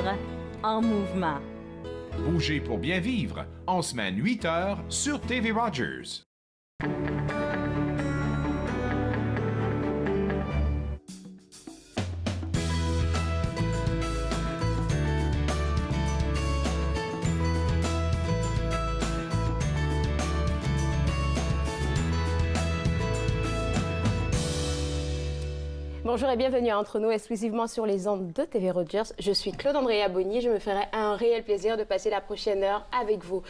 vivre en mouvement. Bougez pour bien vivre, en semaine 8h sur TV Rogers. Bonjour et bienvenue à Entre nous, exclusivement sur les ondes de TV Rogers. Je suis Claude-Andrea Bonny. Je me ferai un réel plaisir de passer la prochaine heure avec vous.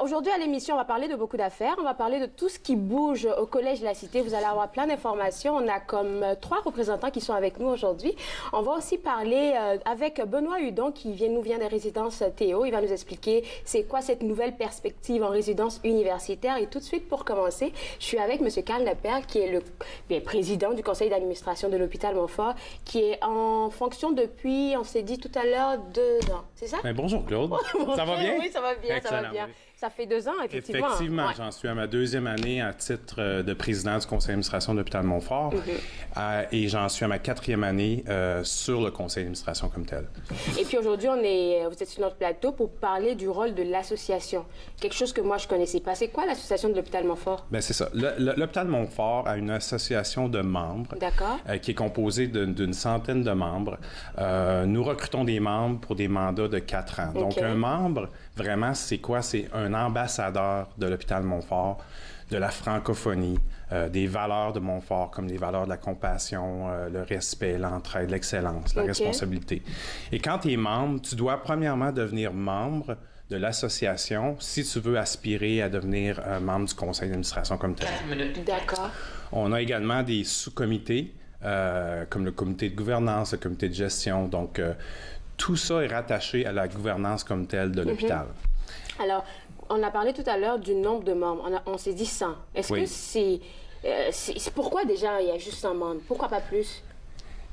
Aujourd'hui à l'émission, on va parler de beaucoup d'affaires. On va parler de tout ce qui bouge au Collège de la Cité. Vous allez avoir plein d'informations. On a comme 3 représentants qui sont avec nous aujourd'hui. On va aussi parler avec Benoît Hudon qui nous vient des résidences Théo. Il va nous expliquer c'est quoi cette nouvelle perspective en résidence universitaire. Et tout de suite, pour commencer, je suis avec M. Carl Lepère qui est le président du conseil d'administration de l'hôpital Montfort, qui est en fonction depuis, on s'est dit tout à l'heure, 2 ans. C'est ça? Bien, bonjour Claude. Ça va bien? Oui, ça va bien, excellent, ça va bien. Oui. Ça fait 2 ans, effectivement. Effectivement, Ouais. J'en suis à ma 2e année à titre de président du conseil d'administration de l'hôpital Montfort et j'en suis à ma 4e année sur le conseil d'administration comme tel. Et puis aujourd'hui, vous êtes sur notre plateau pour parler du rôle de l'association. Quelque chose que moi, je ne connaissais pas. C'est quoi l'association de l'hôpital Montfort? Bien, c'est ça. L'hôpital Montfort a une association de membres qui est composée d'une centaine de membres. Nous recrutons des membres pour des mandats de 4 ans. Donc, un membre, vraiment, c'est quoi? C'est un ambassadeur de l'hôpital Montfort, de la francophonie, des valeurs de Montfort, comme les valeurs de la compassion, le respect, l'entraide, l'excellence, la responsabilité. Et quand tu es membre, tu dois premièrement devenir membre de l'association si tu veux aspirer à devenir membre du conseil d'administration comme tel. D'accord. On a également des sous-comités, comme le comité de gouvernance, le comité de gestion. Donc, tout ça est rattaché à la gouvernance comme telle de l'hôpital. Alors, on a parlé tout à l'heure du nombre de membres. On s'est dit 100. Est-ce que c'est pourquoi déjà il y a juste 100 membres? Pourquoi pas plus?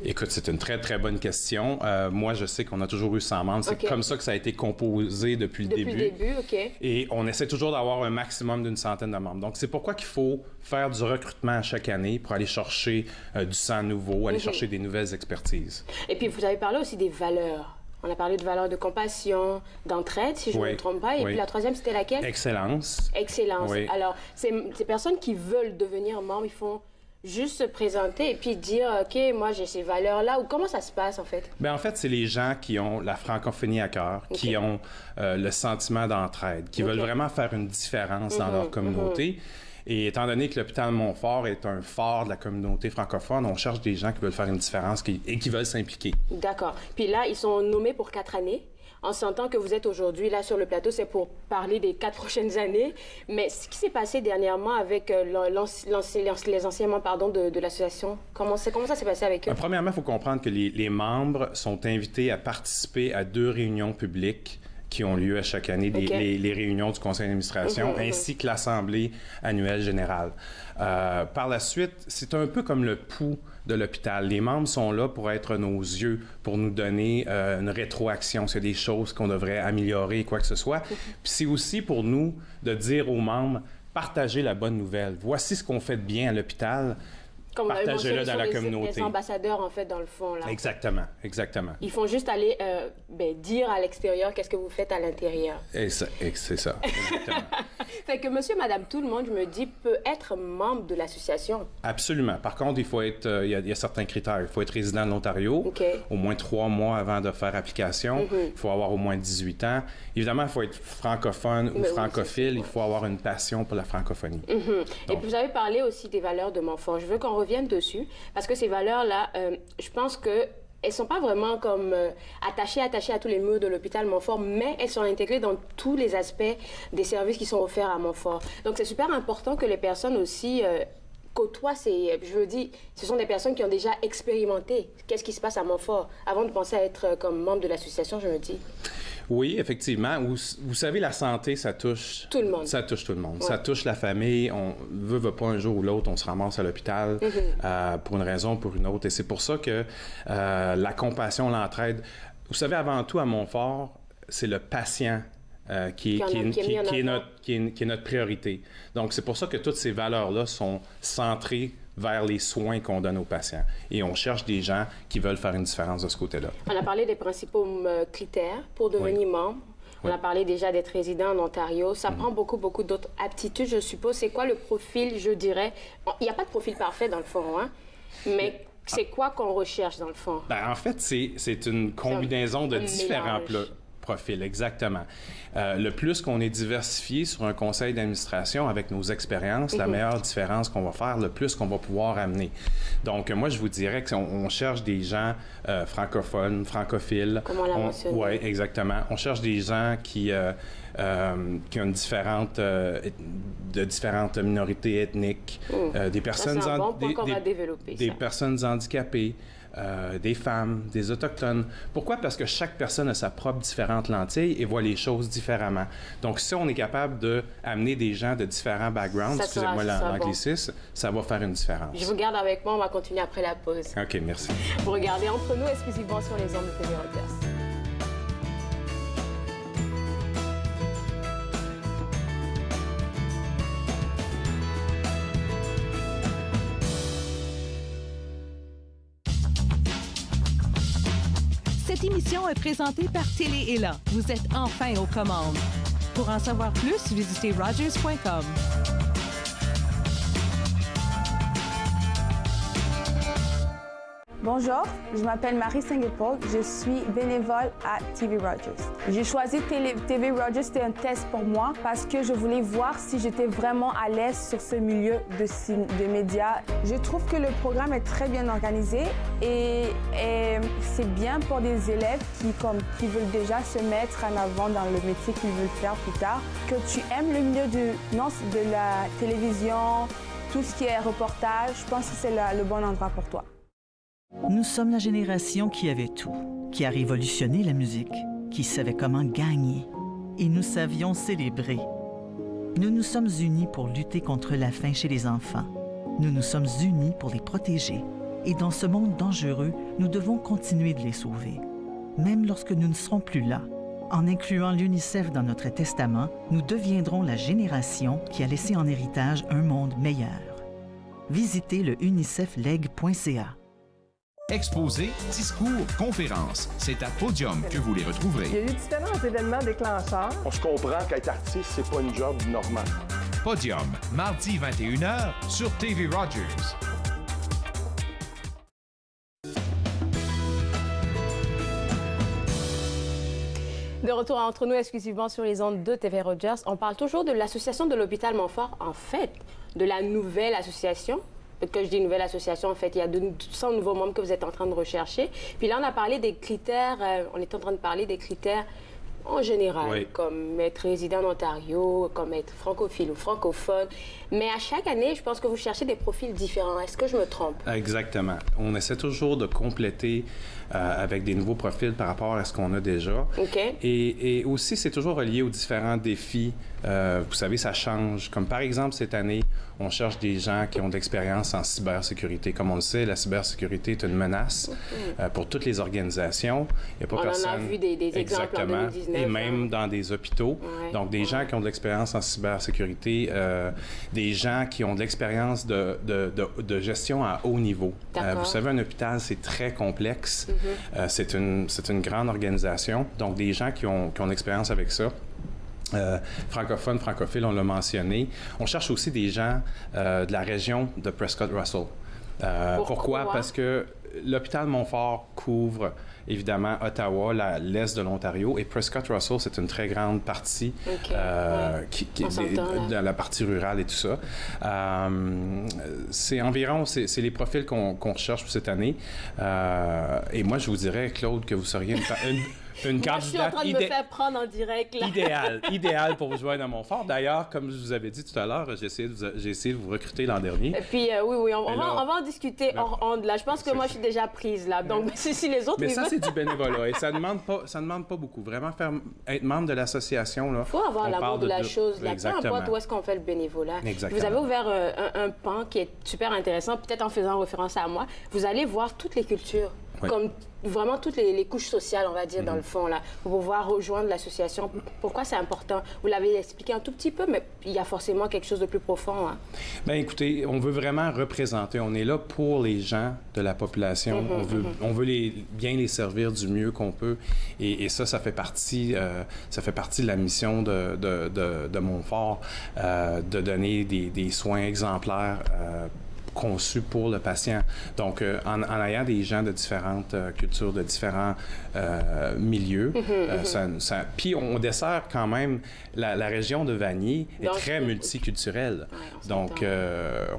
Écoute, c'est une très, très bonne question. Moi, je sais qu'on a toujours eu 100 membres. C'est comme ça que ça a été composé depuis le début. Depuis le début, OK. Et on essaie toujours d'avoir un maximum d'une centaine de membres. Donc, c'est pourquoi qu'il faut faire du recrutement à chaque année pour aller chercher du sang nouveau, aller chercher des nouvelles expertises. Et puis, vous avez parlé aussi des valeurs. On a parlé de valeurs de compassion, d'entraide, si je ne me trompe pas. Et puis la 3e, c'était laquelle? Excellence. Excellence. Oui. Alors, ces personnes qui veulent devenir membres, ils font juste se présenter et puis dire « OK, moi, j'ai ces valeurs-là » ou comment ça se passe, en fait? Bien, en fait, c'est les gens qui ont la francophonie à cœur, qui ont le sentiment d'entraide, qui veulent vraiment faire une différence dans leur communauté. Et étant donné que l'hôpital Montfort est un phare de la communauté francophone, on cherche des gens qui veulent faire une différence et qui veulent s'impliquer. D'accord. Puis là, ils sont nommés pour 4 années. On s'entend que vous êtes aujourd'hui là sur le plateau, c'est pour parler des 4 prochaines années. Mais ce qui s'est passé dernièrement avec les anciens membres de l'association, comment ça s'est passé avec eux? Premièrement, il faut comprendre que les membres sont invités à participer à 2 réunions publiques qui ont lieu à chaque année, les réunions du conseil d'administration, ainsi que l'assemblée annuelle générale. Par la suite, c'est un peu comme le pouls de l'hôpital. Les membres sont là pour être nos yeux, pour nous donner une rétroaction, s'il y a des choses qu'on devrait améliorer, quoi que ce soit. Puis c'est aussi pour nous de dire aux membres, partagez la bonne nouvelle. Voici ce qu'on fait de bien à l'hôpital. Partagez-le dans la communauté. Les ambassadeurs, en fait, dans le fond. Là. Exactement, exactement. Ils font juste aller dire à l'extérieur qu'est-ce que vous faites à l'intérieur. Et c'est ça, exactement. Fait que monsieur, madame, tout le monde, je me dis, peut être membre de l'association. Absolument. Par contre, il faut être, il y a certains critères. Il faut être résident de l'Ontario, au moins 3 mois avant de faire application. Il faut avoir au moins 18 ans. Évidemment, il faut être francophone ou francophile. Il faut avoir une passion pour la francophonie. Donc, et puis, vous avez parlé aussi des valeurs de Montfort. Je veux qu'on revienne dessus, parce que ces valeurs-là, je pense que elles sont pas vraiment comme attachées à tous les murs de l'hôpital Montfort, mais elles sont intégrées dans tous les aspects des services qui sont offerts à Montfort. Donc, c'est super important que les personnes aussi côtoient je veux dire, ce sont des personnes qui ont déjà expérimenté qu'est-ce qui se passe à Montfort avant de penser à être comme membre de l'association, je me dis. Oui, effectivement. Vous savez, la santé, ça touche... Tout le monde. Ça touche tout le monde. Ouais. Ça touche la famille. On veut pas un jour ou l'autre, on se ramasse à l'hôpital pour une raison ou pour une autre. Et c'est pour ça que la compassion, l'entraide... Vous savez, avant tout, à Montfort, c'est le patient qui est notre priorité. Donc, c'est pour ça que toutes ces valeurs-là sont centrées vers les soins qu'on donne aux patients. Et on cherche des gens qui veulent faire une différence de ce côté-là. On a parlé des principaux critères pour devenir membre. On a parlé déjà d'être résident en Ontario. Ça prend beaucoup d'autres aptitudes, je suppose. C'est quoi le profil, je dirais? Il n'y a pas de profil parfait, dans le fond, hein? Mais c'est quoi qu'on recherche, dans le fond? En fait, c'est une combinaison de différents profils, exactement. Le plus qu'on est diversifié sur un conseil d'administration avec nos expériences, la meilleure différence qu'on va faire, le plus qu'on va pouvoir amener. Donc, moi, je vous dirais qu'on cherche des gens francophones, francophiles. Comme on l'a mentionné. Oui, exactement. On cherche des gens qui ont de différentes minorités ethniques, des personnes des personnes handicapées, des femmes, des Autochtones. Pourquoi? Parce que chaque personne a sa propre différente lentille et voit les choses différemment. Donc, si on est capable d'amener des gens de différents backgrounds, excusez-moi l'anglicisme, ça va faire une différence. Je vous garde avec moi, on va continuer après la pause. OK, merci. Vous regardez Entre nous exclusivement sur les ondes de TV Rogers. Cette émission est présentée par Télé Ella. Vous êtes enfin aux commandes. Pour en savoir plus, visitez rogers.com. Bonjour, je m'appelle Marie Saint-Guépol, je suis bénévole à TV Rogers. J'ai choisi TV Rogers, c'était un test pour moi parce que je voulais voir si j'étais vraiment à l'aise sur ce milieu de médias. Je trouve que le programme est très bien organisé et c'est bien pour des élèves qui veulent déjà se mettre en avant dans le métier qu'ils veulent faire plus tard. Que tu aimes le milieu de la télévision, tout ce qui est reportage, je pense que c'est le bon endroit pour toi. Nous sommes la génération qui avait tout, qui a révolutionné la musique, qui savait comment gagner. Et nous savions célébrer. Nous nous sommes unis pour lutter contre la faim chez les enfants. Nous nous sommes unis pour les protéger. Et dans ce monde dangereux, nous devons continuer de les sauver. Même lorsque nous ne serons plus là. En incluant l'UNICEF dans notre testament, nous deviendrons la génération qui a laissé en héritage un monde meilleur. Visitez le unicefleg.ca. Exposés, discours, conférences, c'est à Podium que vous les retrouverez. Il y a eu différents événements déclencheurs. On se comprend qu'être artiste, c'est pas une job normale. Podium, mardi 21h sur TV Rogers. De retour Entre nous exclusivement sur les ondes de TV Rogers, on parle toujours de l'association de l'hôpital Montfort, en fait, de la nouvelle association. Que je dis nouvelle association, en fait, il y a 200 nouveaux membres que vous êtes en train de rechercher. Puis là, on a parlé des critères, on est en train de parler des critères en général, comme être résident en Ontario, comme être francophile ou francophone. Mais à chaque année, je pense que vous cherchez des profils différents. Est-ce que je me trompe? Exactement. On essaie toujours de compléter avec des nouveaux profils par rapport à ce qu'on a déjà. OK. Et aussi, c'est toujours relié aux différents défis. Vous savez, ça change. Comme par exemple, cette année, on cherche des gens qui ont de l'expérience en cybersécurité. Comme on le sait, la cybersécurité est une menace pour toutes les organisations. Il n'y a pas personne... en a vu des exemples en 2019. Et même dans des hôpitaux. Ouais. Donc, des gens qui ont de l'expérience en cybersécurité, des gens qui ont de l'expérience de gestion à haut niveau. Vous savez, un hôpital, c'est très complexe. C'est une grande organisation. Donc, des gens qui ont de l'expérience avec ça. Francophones, francophiles, on l'a mentionné. On cherche aussi des gens de la région de Prescott-Russell. Pourquoi? Parce que l'hôpital Montfort couvre évidemment Ottawa, l'est de l'Ontario, et Prescott-Russell, c'est une très grande partie de la partie rurale et tout ça. C'est les profils qu'on recherche pour cette année. Et moi, je vous dirais, Claude, que vous seriez une candidate. Je suis en train de me faire prendre en direct, là. idéal pour vous joindre à Montfort. D'ailleurs, comme je vous avais dit tout à l'heure, j'ai essayé de vous recruter l'an dernier. Et puis, oui, on va en discuter hors onde, là. Je pense que moi, je suis déjà prise, là. Donc, si les autres... Mais ça, c'est du bénévolat. Et ça ne demande pas beaucoup. Vraiment, être membre de l'association, là... Il faut avoir l'amour de la chose, là. Peu importe où est-ce qu'on fait le bénévolat. Exactement. Vous avez ouvert un pan qui est super intéressant, peut-être en faisant référence à moi. Vous allez voir toutes les cultures. comme vraiment toutes les couches sociales, on va dire, dans le fond, là, pour pouvoir rejoindre l'association. Pourquoi c'est important? Vous l'avez expliqué un tout petit peu, mais il y a forcément quelque chose de plus profond. Hein? Bien, écoutez, on veut vraiment représenter. On est là pour les gens de la population. On veut bien les servir du mieux qu'on peut. Et ça fait partie de la mission de Montfort, de donner des soins exemplaires conçus pour le patient. Donc, en ayant des gens de différentes cultures, de différents milieux, puis on dessert quand même, la région de Vanier est très multiculturelle. Donc,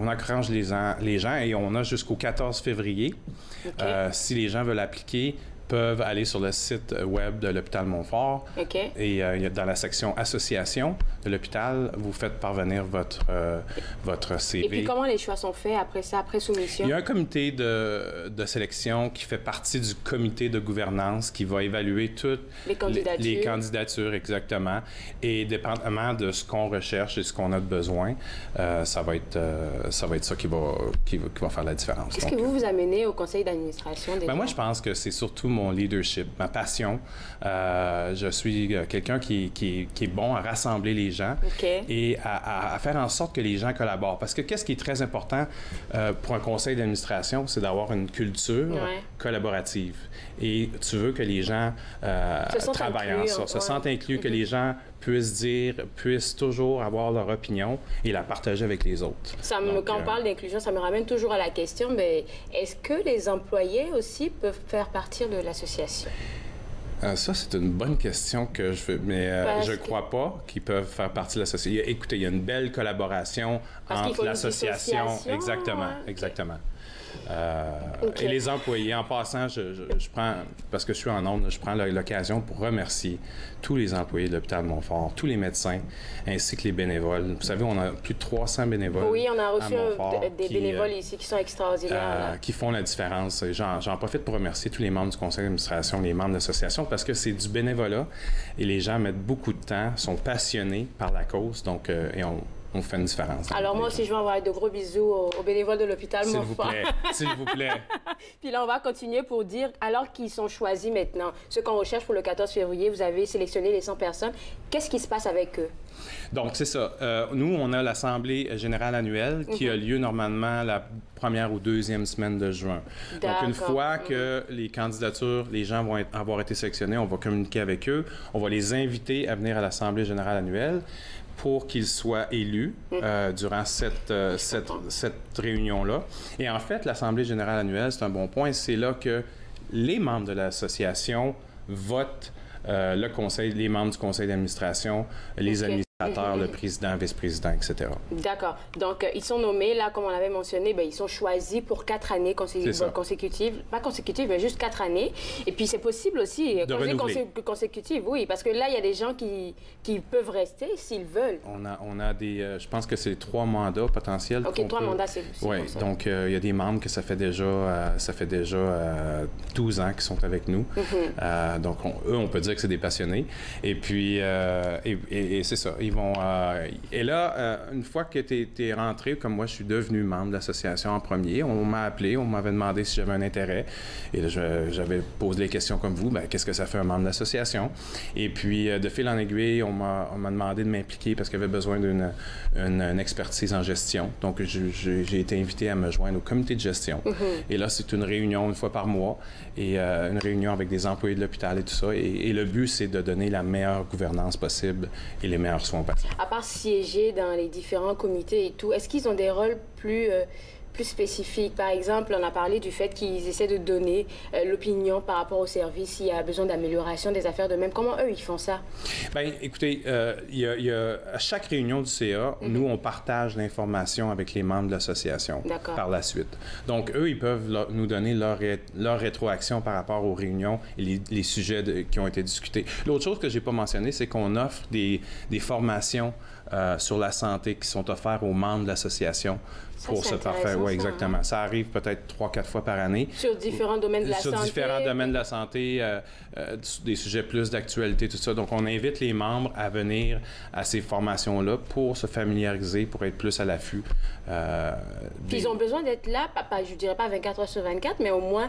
on encourage les gens et on a jusqu'au 14 février. Si les gens veulent appliquer, peuvent aller sur le site web de l'hôpital Montfort. Et dans la section association de l'hôpital, vous faites parvenir votre CV. Et puis comment les choix sont faits après ça, après soumission? Il y a un comité de sélection qui fait partie du comité de gouvernance qui va évaluer toutes les candidatures, exactement. Et dépendamment de ce qu'on recherche et ce qu'on a de besoin, ça va être ça qui va faire la différence. Qu'est-ce que vous amenez au conseil d'administration? Moi, je pense que c'est surtout mon leadership, ma passion. Je suis quelqu'un qui est bon à rassembler les gens et à faire en sorte que les gens collaborent. Parce que qu'est-ce qui est très important pour un conseil d'administration, c'est d'avoir une culture collaborative. Et tu veux que les gens travaillent ensemble, se sentent inclus, que les gens puissent toujours avoir leur opinion et la partager avec les autres. Quand on parle d'inclusion, ça me ramène toujours à la question, mais est-ce que les employés aussi peuvent faire partie de l'association? Ça, c'est une bonne question que je fais, mais je ne crois pas qu'ils peuvent faire partie de l'association. Écoutez, il y a une belle collaboration entre l'association. Exactement. Et les employés. En passant, je prends, parce que je suis en ondes, je prends l'occasion pour remercier tous les employés de l'hôpital Montfort, tous les médecins, ainsi que les bénévoles. Vous savez, on a plus de 300 bénévoles. Oui, on a reçu des bénévoles ici qui sont extraordinaires. Qui font la différence. J'en profite pour remercier tous les membres du conseil d'administration, les membres de l'association, parce que c'est du bénévolat et les gens mettent beaucoup de temps, sont passionnés par la cause, donc, et on fait une différence. Alors moi aussi, je vais envoyer de gros bisous aux bénévoles de l'hôpital Montfort. S'il vous plaît. Puis là, on va continuer pour dire, alors qu'ils sont choisis maintenant, ceux qu'on recherche pour le 14 février, vous avez sélectionné les 100 personnes. Qu'est-ce qui se passe avec eux? Donc, c'est ça. Nous, on a l'Assemblée générale annuelle qui a lieu normalement la première ou deuxième semaine de juin. Donc, une fois que les candidatures, les gens vont avoir été sélectionnés, on va communiquer avec eux. On va les inviter à venir à l'Assemblée générale annuelle pour qu'ils soient élus durant cette réunion-là. Et en fait, l'Assemblée générale annuelle, c'est un bon point. C'est là que les membres de l'association votent les membres du conseil d'administration, les administrateurs, le président, vice-président, etc. D'accord. Donc, ils sont nommés, là, comme on l'avait mentionné, ils sont choisis pour 4 années consécutives. Pas consécutives, mais juste 4 années. Et puis, c'est possible aussi, consécutives, oui, parce que là, il y a des gens qui peuvent rester s'ils veulent. On a des... je pense que c'est 3 mandats potentiels. OK, 3 mandats, c'est oui, donc il y a des membres que ça fait déjà 12 ans qu'ils sont avec nous. Donc, on peut dire que c'est des passionnés. Et puis, et c'est ça. Et là, une fois que tu es rentré, comme moi, je suis devenu membre de l'association en premier, on m'a appelé, on m'avait demandé si j'avais un intérêt. Et là, j'avais posé les questions comme vous, qu'est-ce que ça fait un membre de l'association? Et puis, de fil en aiguille, on m'a demandé de m'impliquer parce qu'il y avait besoin d'une expertise en gestion. Donc, j'ai été invité à me joindre au comité de gestion. Et là, c'est une réunion une fois par mois et une réunion avec des employés de l'hôpital et tout ça. Et le but, c'est de donner la meilleure gouvernance possible et les meilleurs soins aux patients. À part siéger dans les différents comités et tout, est-ce qu'ils ont des rôles plus spécifiques? Par exemple, on a parlé du fait qu'ils essaient de donner l'opinion par rapport au service s'il y a besoin d'amélioration des affaires de même. Comment eux, ils font ça? Bien, écoutez, à chaque réunion du CA, nous, on partage l'information avec les membres de l'association par la suite. Donc, eux, ils peuvent nous donner leur rétroaction par rapport aux réunions et les sujets qui ont été discutés. L'autre chose que je n'ai pas mentionné, c'est qu'on offre des formations sur la santé qui sont offertes aux membres de l'association pour ce parfait. Oui, exactement. Hein? Ça arrive peut-être 3-4 fois par année. Sur différents domaines de la santé. Sur différents domaines de la santé, des sujets plus d'actualité, tout ça. Donc, on invite les membres à venir à ces formations-là pour se familiariser, pour être plus à l'affût. Puis ils ont besoin d'être là, je dirais pas 24 heures sur 24, mais au moins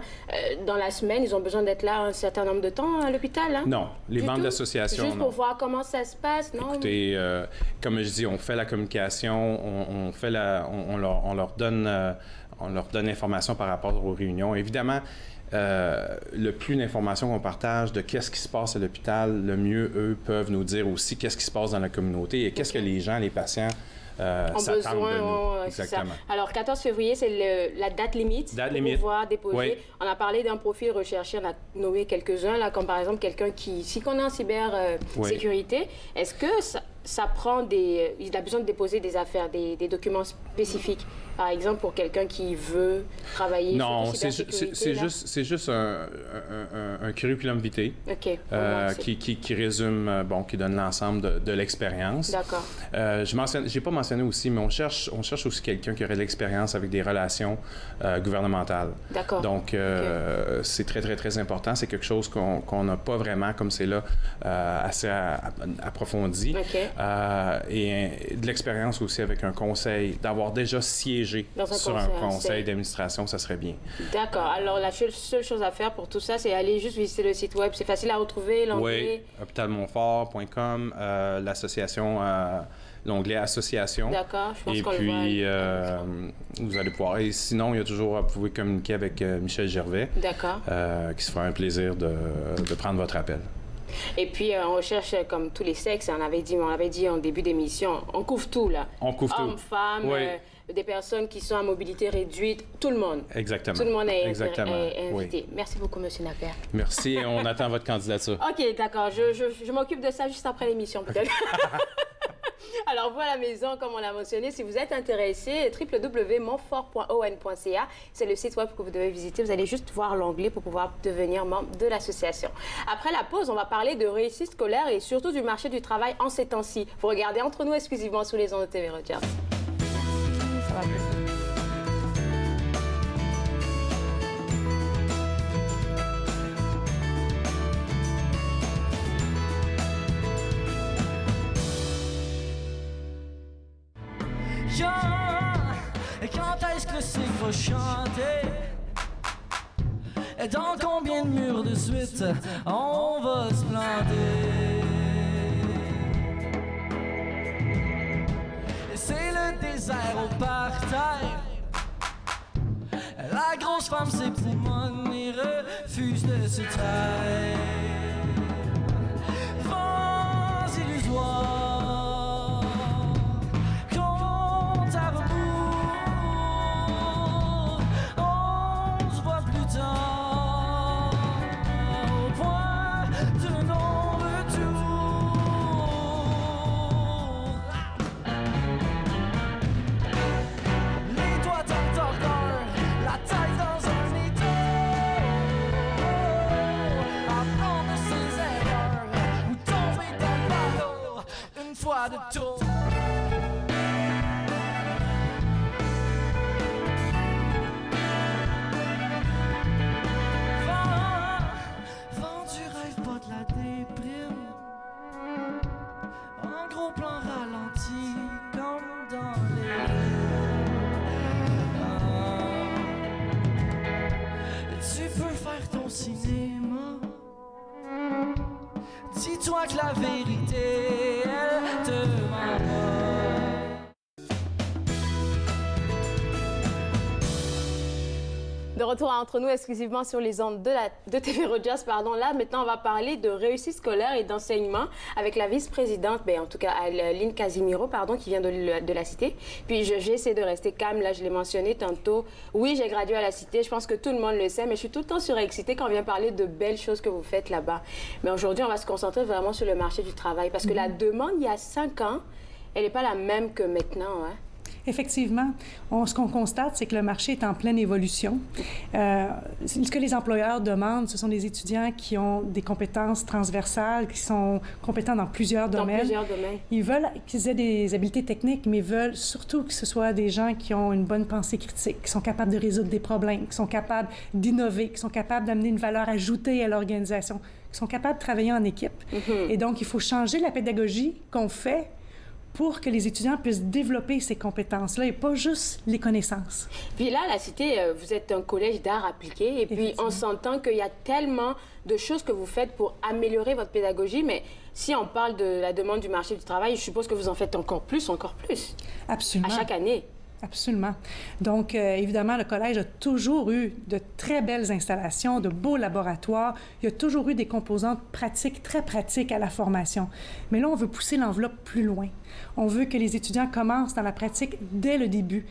dans la semaine, ils ont besoin d'être là un certain nombre de temps à l'hôpital. Hein? Non, les membres d'association, juste pour voir comment ça se passe, non? Écoutez, comme je dis, on fait la communication, on leur donne l'information par rapport aux réunions. Évidemment, le plus d'informations qu'on partage de qu'est-ce qui se passe à l'hôpital, le mieux eux peuvent nous dire aussi qu'est-ce qui se passe dans la communauté et qu'est-ce que les gens, les patients s'attendent de nous. Exactement. Alors, 14 février, c'est la date limite pour pouvoir déposer. Oui. On a parlé d'un profil recherché, on a nommé quelques-uns, là, comme par exemple quelqu'un qui, si on est en cybersécurité, est-ce que ça prend il a besoin de déposer des affaires, des documents spécifiques, par exemple pour quelqu'un qui veut travailler sur c'est juste un curriculum vitae qui résume, qui donne l'ensemble de l'expérience. D'accord. J'ai pas mentionné aussi, mais on cherche aussi quelqu'un qui aurait de l'expérience avec des relations gouvernementales. D'accord. Donc, c'est très, très, très important. C'est quelque chose qu'on n'a pas vraiment, comme c'est là, assez approfondi. Okay. Et de l'expérience aussi avec un conseil, d'avoir déjà siégé sur un conseil d'administration, ça serait bien. D'accord. Alors, la seule chose à faire pour tout ça, c'est aller juste visiter le site web. C'est facile à retrouver, l'onglet. Oui, hôpitalmontfort.com, l'association, l'onglet association. D'accord, je pense qu'on le voit. Et puis, vous allez pouvoir. Et sinon, il y a toujours, vous pouvez communiquer avec Michel Gervais. D'accord. Qui se fera un plaisir de prendre votre appel. Et puis, on recherche comme tous les sexes. On avait dit en début d'émission, on couvre tout, là. On couvre tout. Hommes, femmes, des personnes qui sont à mobilité réduite, tout le monde. Exactement. Tout le monde est invité. Oui. Merci beaucoup, M. Naper. Merci, et on attend votre candidature. OK, d'accord. Je m'occupe de ça juste après l'émission, peut-être. Alors, vous à la maison, comme on l'a mentionné, si vous êtes intéressé, www.montfort.on.ca, c'est le site web que vous devez visiter. Vous allez juste voir l'onglet pour pouvoir devenir membre de l'association. Après la pause, on va parler de réussite scolaire et surtout du marché du travail en ces temps-ci. Vous regardez Entre nous exclusivement sous les ondes de TV Rogers. Ça va plus. Quand est-ce que c'est qu'il va chanter? Dans combien de murs de suite on va se planter? C'est le désert au parterre. La grosse femme s'époumonne et refuse de se taire. Vents illusoires. De tour. Vent du rêve, pas de la déprime. En gros plan ralenti, comme dans les tu peux faire ton cinéma. Dis-toi que la vérité, elle te ment pas. De retour à Entre nous exclusivement sur les ondes de TV Rogers. Là, maintenant, on va parler de réussite scolaire et d'enseignement avec la vice-présidente, en tout cas, Lynn Casimiro, qui vient de la Cité. Puis, j'ai essayé de rester calme. Là, je l'ai mentionné tantôt. Oui, j'ai gradué à la Cité. Je pense que tout le monde le sait, mais je suis tout le temps surexcitée quand on vient parler de belles choses que vous faites là-bas. Mais aujourd'hui, on va se concentrer vraiment sur le marché du travail parce que la demande, il y a 5 ans, elle n'est pas la même que maintenant, hein? Effectivement. Ce qu'on constate, c'est que le marché est en pleine évolution. Ce que les employeurs demandent, ce sont des étudiants qui ont des compétences transversales, qui sont compétents dans plusieurs domaines. Ils veulent qu'ils aient des habiletés techniques, mais ils veulent surtout que ce soit des gens qui ont une bonne pensée critique, qui sont capables de résoudre des problèmes, qui sont capables d'innover, qui sont capables d'amener une valeur ajoutée à l'organisation, qui sont capables de travailler en équipe. Et donc, il faut changer la pédagogie qu'on fait pour que les étudiants puissent développer ces compétences-là et pas juste les connaissances. Puis là, à la Cité, vous êtes un collège d'art appliqué et puis on s'entend qu'il y a tellement de choses que vous faites pour améliorer votre pédagogie, mais si on parle de la demande du marché du travail, je suppose que vous en faites encore plus. Absolument. À chaque année. Absolument. Donc, évidemment, le collège a toujours eu de très belles installations, de beaux laboratoires. Il y a toujours eu des composantes pratiques, très pratiques à la formation. Mais là, on veut pousser l'enveloppe plus loin. On veut que les étudiants commencent dans la pratique dès le début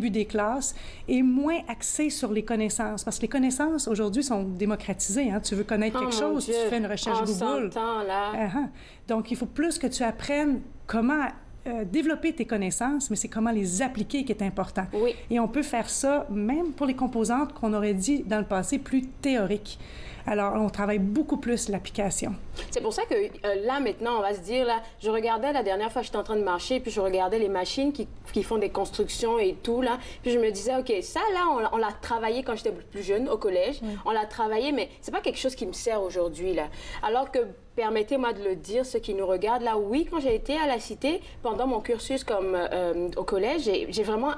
des classes et moins axés sur les connaissances. Parce que les connaissances, aujourd'hui, sont démocratisées. Hein? Tu veux connaître quelque chose, tu fais une recherche Google. On s'entend, là. Donc, il faut plus que tu apprennes comment développer tes connaissances, mais c'est comment les appliquer qui est important. Oui. Et on peut faire ça même pour les composantes qu'on aurait dit dans le passé plus théoriques. Alors, on travaille beaucoup plus l'application. C'est pour ça que là, maintenant, on va se dire, là, je regardais la dernière fois, j'étais en train de marcher, puis je regardais les machines qui font des constructions et tout, là. Puis je me disais, OK, ça, là, on l'a travaillé quand j'étais plus jeune, au collège. Oui. On l'a travaillé, mais c'est pas quelque chose qui me sert aujourd'hui, là. Alors que, permettez-moi de le dire, ceux qui nous regardent, là, oui, quand j'ai été à la Cité, pendant mon cursus comme au collège, j'ai vraiment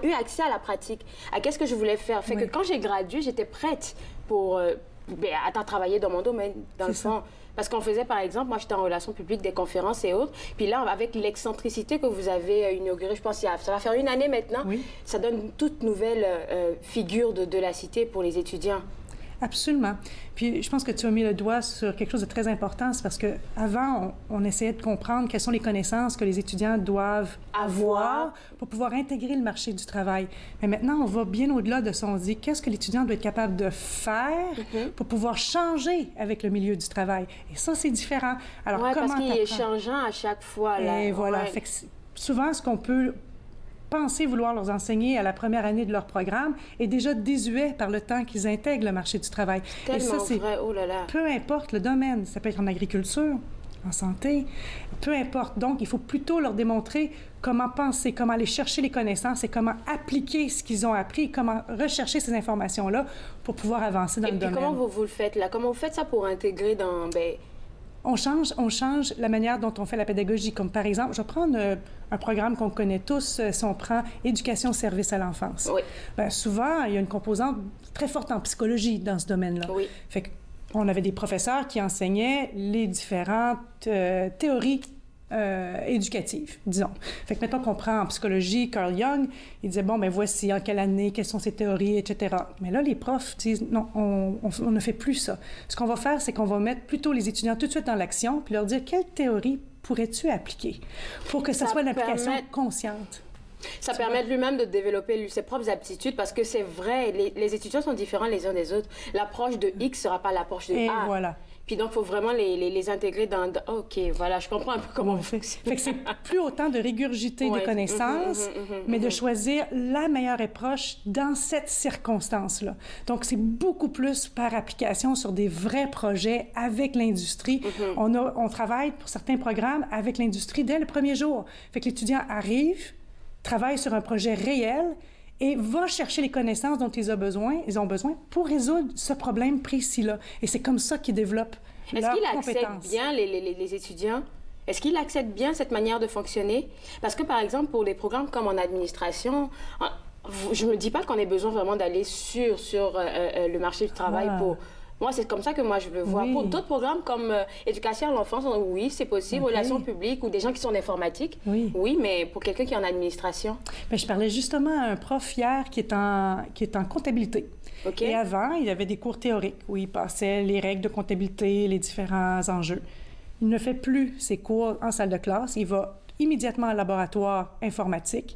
eu accès à la pratique, à qu'est-ce que je voulais faire. Fait que quand j'ai gradué, j'étais prête pour à travailler dans mon domaine, dans le fond. Parce qu'on faisait, par exemple, moi, j'étais en relations publiques, des conférences et autres. Puis là, avec l'excentricité que vous avez inaugurée, je pense ça va faire 1 année maintenant, ça donne une toute nouvelle figure de la Cité pour les étudiants. Absolument. Puis je pense que tu as mis le doigt sur quelque chose de très important, c'est parce qu'avant, on essayait de comprendre quelles sont les connaissances que les étudiants doivent avoir pour pouvoir intégrer le marché du travail. Mais maintenant, on va bien au-delà de ça. On se dit, qu'est-ce que l'étudiant doit être capable de faire pour pouvoir changer avec le milieu du travail? Et ça, c'est différent. Alors, comment parce qu'il est changeant à chaque fois. Là. Et voilà. Fait que souvent, ce qu'on peut penser vouloir leur enseigner à la première année de leur programme est déjà désuet par le temps qu'ils intègrent le marché du travail. Tellement et ça, c'est vrai, oh là là. Peu importe le domaine, ça peut être en agriculture, en santé, peu importe. Donc, il faut plutôt leur démontrer comment penser, comment aller chercher les connaissances et comment appliquer ce qu'ils ont appris, comment rechercher ces informations-là pour pouvoir avancer dans le domaine. Et puis, comment vous le faites là? Comment vous faites ça pour intégrer dans... On change la manière dont on fait la pédagogie. Comme par exemple, je vais prendre un programme qu'on connaît tous, si on prend Éducation service à l'enfance. Oui. Bien, souvent, il y a une composante très forte en psychologie dans ce domaine-là. Oui. Fait qu'on avait des professeurs qui enseignaient les différentes théories éducatives, disons. Fait que mettons qu'on prend en psychologie Carl Jung, il disait, bon, ben voici en quelle année, quelles sont ces théories, etc. Mais là, les profs disent, non, on ne fait plus ça. Ce qu'on va faire, c'est qu'on va mettre plutôt les étudiants tout de suite dans l'action, puis leur dire, quelle théorie pourrais-tu appliquer pour que ça soit une application consciente? Ça permet lui-même de développer ses propres aptitudes parce que c'est vrai, les étudiants sont différents les uns des autres. L'approche de X ne sera pas l'approche de A. Et voilà. Puis donc, il faut vraiment les intégrer dans... OK, voilà, je comprends un peu comment on fait. Fait que c'est plus autant de régurgiter des connaissances, mais de choisir la meilleure approche dans cette circonstance-là. Donc, c'est beaucoup plus par application sur des vrais projets avec l'industrie. On travaille pour certains programmes avec l'industrie dès le premier jour. Fait que l'étudiant arrive, travaille sur un projet réel et va chercher les connaissances dont ils ont besoin pour résoudre ce problème précis-là. Et c'est comme ça qu'ils développent leurs compétences. Est-ce qu'ils acceptent bien, les étudiants? Est-ce qu'ils acceptent bien cette manière de fonctionner? Parce que, par exemple, pour les programmes comme en administration, je ne me dis pas qu'on ait besoin vraiment d'aller sur le marché du travail pour... Moi, c'est comme ça que moi, je le vois. Pour d'autres programmes comme éducation à l'enfance, oui, c'est possible. Relations publiques ou des gens qui sont en informatique, oui, mais pour quelqu'un qui est en administration. Bien, je parlais justement à un prof hier qui est en comptabilité. Et avant, il y avait des cours théoriques où il passait les règles de comptabilité, les différents enjeux. Il ne fait plus ses cours en salle de classe. Il va immédiatement en laboratoire informatique.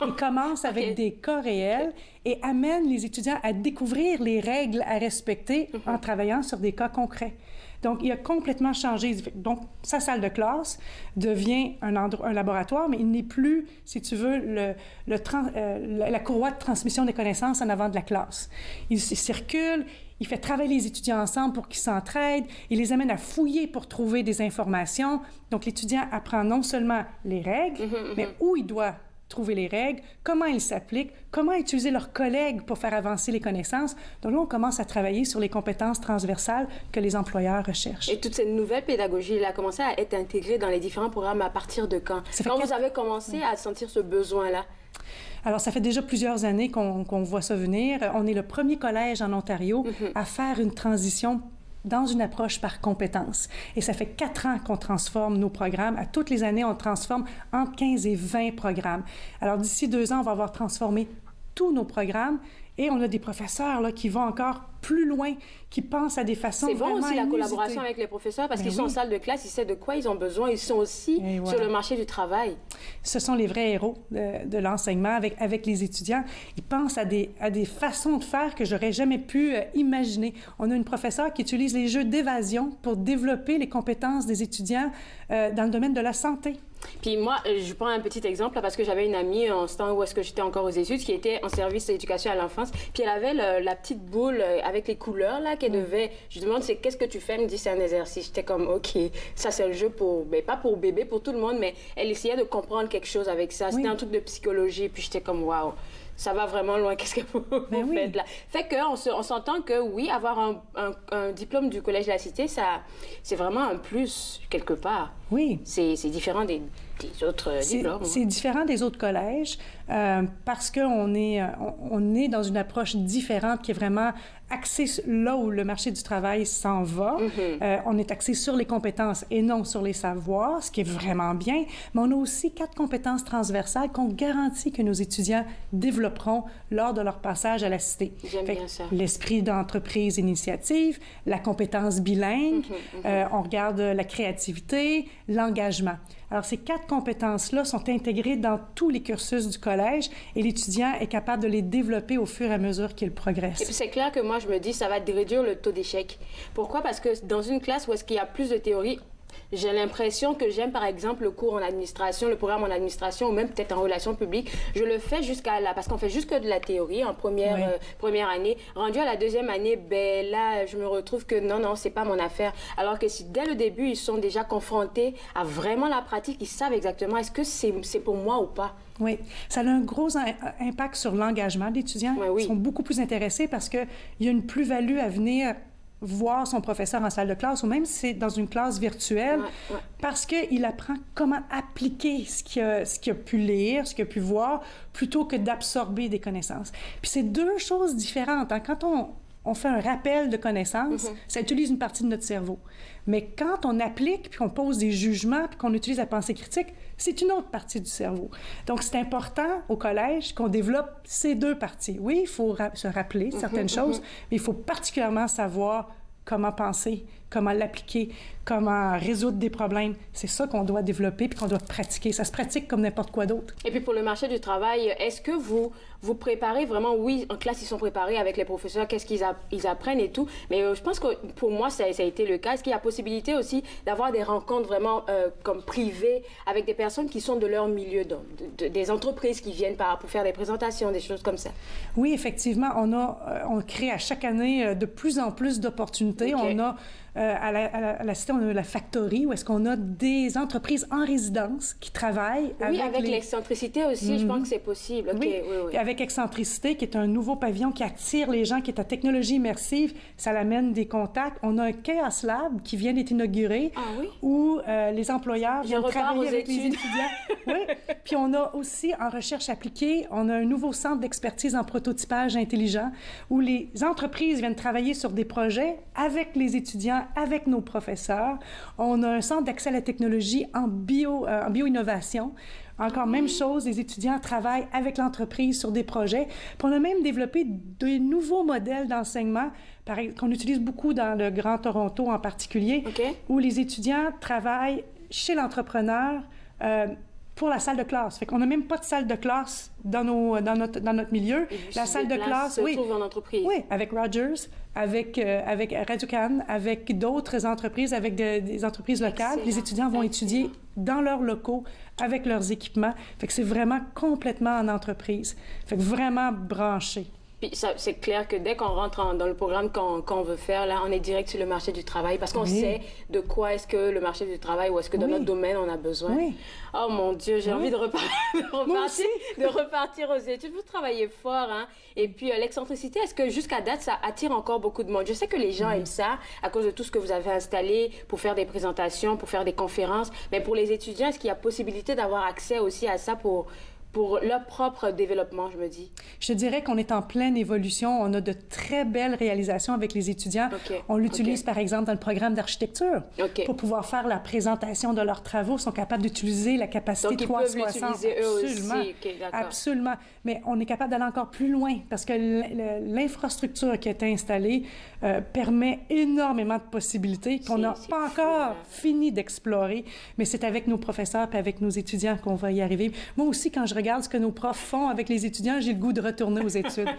Il commence avec des cas réels et amène les étudiants à découvrir les règles à respecter en travaillant sur des cas concrets. Donc, il a complètement changé. Donc, sa salle de classe devient un laboratoire, mais il n'est plus, si tu veux, la courroie de transmission des connaissances en avant de la classe. Il circule, il fait travailler les étudiants ensemble pour qu'ils s'entraident, il les amène à fouiller pour trouver des informations. Donc, l'étudiant apprend non seulement les règles, mais où il doit trouver les règles, comment ils s'appliquent, comment utiliser leurs collègues pour faire avancer les connaissances. Donc là, on commence à travailler sur les compétences transversales que les employeurs recherchent. Et toute cette nouvelle pédagogie, elle a commencé à être intégrée dans les différents programmes à partir de quand? Quand vous avez commencé à sentir ce besoin-là? Alors, ça fait déjà plusieurs années qu'on voit ça venir. On est le premier collège en Ontario à faire une transition dans une approche par compétences. Et ça fait 4 ans qu'on transforme nos programmes. À toutes les années, on transforme entre 15 et 20 programmes. Alors, d'ici 2 ans, on va avoir transformé tous nos programmes et on a des professeurs là, qui vont encore plus loin, qui pensent à des façons vraiment vraiment aussi la inusitées. collaboration avec les professeurs parce qu'ils sont en salle de classe, ils savent de quoi ils ont besoin, ils sont aussi sur le marché du travail. Ce sont les vrais héros de l'enseignement avec les étudiants. Ils pensent à des façons de faire que j'aurais jamais pu imaginer. On a une professeure qui utilise les jeux d'évasion pour développer les compétences des étudiants dans le domaine de la santé. Puis moi, je prends un petit exemple là, parce que j'avais une amie en ce temps où est-ce que j'étais encore aux études qui était en service d'éducation à l'enfance. Puis elle avait la petite boule avec les couleurs là qu'elle devait. Je lui demande qu'est-ce que tu fais? Elle me dit c'est un exercice. J'étais comme OK, ça c'est le jeu pour pas pour bébé, pour tout le monde, mais elle essayait de comprendre quelque chose avec ça. C'était un truc de psychologie. Puis j'étais comme waouh. Ça va vraiment loin, qu'est-ce que vous faites là? Fait qu'on s'entend que oui, avoir un diplôme du Collège de la Cité, c'est vraiment un plus, quelque part. Oui. C'est différent des autres diplômes. C'est différent des autres collèges parce qu'on est dans une approche différente qui est vraiment axée là où le marché du travail s'en va. On est axé sur les compétences et non sur les savoirs, ce qui est vraiment bien. Mais on a aussi 4 compétences transversales qu'on garantit que nos étudiants développeront lors de leur passage à la Cité. J'aime bien ça. L'esprit d'entreprise initiative, la compétence bilingue, on regarde la créativité, l'engagement. Alors, ces 4 compétences-là sont intégrées dans tous les cursus du collège et l'étudiant est capable de les développer au fur et à mesure qu'il progresse. Et puis, c'est clair que moi, je me dis, ça va réduire le taux d'échec. Pourquoi? Parce que dans une classe où est-ce qu'il y a plus de théorie, j'ai l'impression que j'aime, par exemple, le cours en administration, le programme en administration ou même peut-être en relations publiques. Je le fais jusqu'à là, parce qu'on fait juste que de la théorie en première année. Rendu à la 2e année, ben là, je me retrouve que non, c'est pas mon affaire. Alors que si dès le début, ils sont déjà confrontés à vraiment la pratique, ils savent exactement est-ce que c'est pour moi ou pas. Oui, ça a un gros impact sur l'engagement d'étudiants. Ils sont beaucoup plus intéressés parce qu'il y a une plus-value à venir voir son professeur en salle de classe ou même si c'est dans une classe virtuelle parce qu'il apprend comment appliquer ce qu'il a pu lire, ce qu'il a pu voir, plutôt que d'absorber des connaissances. Puis c'est 2 choses différentes. Hein? Quand on fait un rappel de connaissances, ça utilise une partie de notre cerveau. Mais quand on applique, puis qu'on pose des jugements, puis qu'on utilise la pensée critique, c'est une autre partie du cerveau. Donc, c'est important au collège qu'on développe ces 2 parties. Oui, il faut se rappeler certaines choses, mais il faut particulièrement savoir comment penser, comment l'appliquer, comment résoudre des problèmes. C'est ça qu'on doit développer puis qu'on doit pratiquer. Ça se pratique comme n'importe quoi d'autre. Et puis pour le marché du travail, est-ce que vous préparez vraiment? Oui, en classe, ils sont préparés avec les professeurs, qu'est-ce qu'ils apprennent et tout. Mais je pense que pour moi, ça a été le cas. Est-ce qu'il y a possibilité aussi d'avoir des rencontres vraiment comme privées avec des personnes qui sont de leur milieu, des entreprises qui viennent pour faire des présentations, des choses comme ça? Oui, effectivement. On crée à chaque année de plus en plus d'opportunités. On a à la Cité, on a la Factory, où est-ce qu'on a des entreprises en résidence qui travaillent avec l'excentricité aussi, je pense que c'est possible. Oui. Et avec Excentricité, qui est un nouveau pavillon qui attire les gens, qui est à technologie immersive, ça l'amène des contacts. On a un Chaos Lab qui vient d'être inauguré, où les employeurs viennent travailler avec les étudiants. Puis on a aussi, en recherche appliquée, on a un nouveau centre d'expertise en prototypage intelligent, où les entreprises viennent travailler sur des projets avec les étudiants, avec nos professeurs. On a un centre d'accès à la technologie en bio-innovation. Encore même chose, les étudiants travaillent avec l'entreprise sur des projets. Puis on a même développé de nouveaux modèles d'enseignement qu'on utilise beaucoup dans le Grand Toronto en particulier, où les étudiants travaillent chez l'entrepreneur pour la salle de classe. Fait qu'on n'a même pas de salle de classe dans notre milieu. La salle de classe, se trouve en entreprise. Oui, avec Rogers, avec Radio-Can, avec d'autres entreprises, avec des entreprises locales. Excellent. Les étudiants vont étudier dans leurs locaux, avec leurs équipements. Fait que c'est vraiment complètement en entreprise. Fait que vraiment branché. Puis c'est clair que dès qu'on rentre dans le programme qu'on veut faire, là, on est direct sur le marché du travail parce qu'on sait de quoi est-ce que le marché du travail ou est-ce que dans notre domaine on a besoin. Oui. Oh mon Dieu, j'ai envie de repartir aux études. Vous travaillez fort, hein? Et puis l'excentricité, est-ce que jusqu'à date, ça attire encore beaucoup de monde? Je sais que les gens aiment ça à cause de tout ce que vous avez installé pour faire des présentations, pour faire des conférences. Mais pour les étudiants, est-ce qu'il y a possibilité d'avoir accès aussi à ça pour leur propre développement, je me dis? Je te dirais qu'on est en pleine évolution. On a de très belles réalisations avec les étudiants. On l'utilise, par exemple, dans le programme d'architecture pour pouvoir faire la présentation de leurs travaux. Ils sont capables d'utiliser la capacité 360. Donc, ils peuvent l'utiliser eux aussi. Absolument. Mais on est capable d'aller encore plus loin parce que l'infrastructure qui a été installée permet énormément de possibilités qu'on n'a pas encore fini d'explorer. Mais c'est avec nos professeurs et avec nos étudiants qu'on va y arriver. Moi aussi, quand je regarde ce que nos profs font avec les étudiants, j'ai le goût de retourner aux études.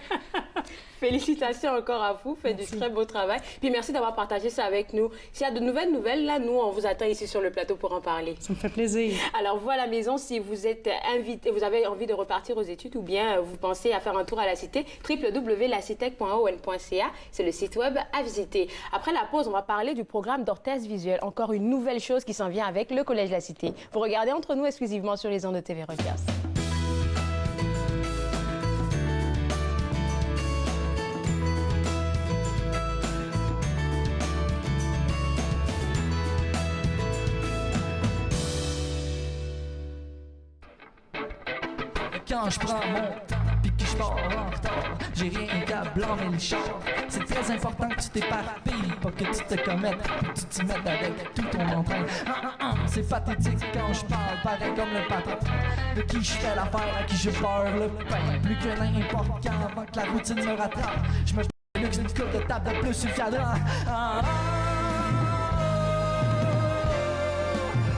Félicitations encore à vous, faites du très beau travail. Puis merci d'avoir partagé ça avec nous. S'il y a de nouvelles, là, nous, on vous attend ici sur le plateau pour en parler. Ça me fait plaisir. Alors, vous à la maison, si vous êtes invité, vous avez envie de repartir aux études ou bien vous pensez à faire un tour à la Cité, www.lacitec.on.ca, c'est le site web à visiter. Après la pause, on va parler du programme d'orthèse visuelle. Encore une nouvelle chose qui s'en vient avec le Collège La Cité. Vous regardez Entre nous exclusivement sur les ondes de TV Rogers. Quand je prends mon temps puis que je pars en retard, j'ai rien qu'à blâmer le char. C'est très important que tu t'éparpilles, pas que tu te commettes, que tu t'y mettes avec tout ton entrain. C'est pathétique quand je parle, pareil comme le patron de qui je fais l'affaire, à qui je beurre le pain. Plus que n'importe quand avant que la routine me rattrape, je me luxe une coupe de table de plus sur le cadran.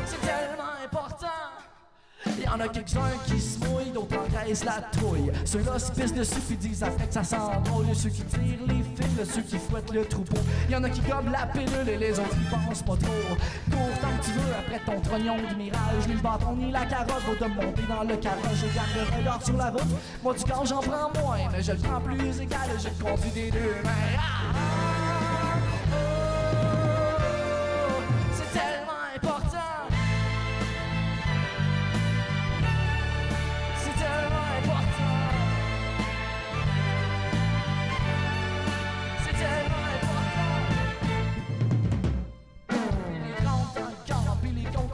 C'est tellement important. Il y en a quelques-uns qui se mouillent, d'autres engraissent la trouille. Ceux-là se pissent dessus puis disent après que ça sent drôle. Ceux qui tirent les fils, ceux qui fouettent le troupeau. Il y en a qui gobent la pilule et les autres y pensent pas trop. Cours tant que tu veux après ton trognon de mirage. Ni le bâton ni la carotte vaut de monter dans le carrosse. Je garde le regard sur la route. Moi du corps j'en prends moins, mais je le prends plus égal et je le conduis des deux mains. C'est tellement important.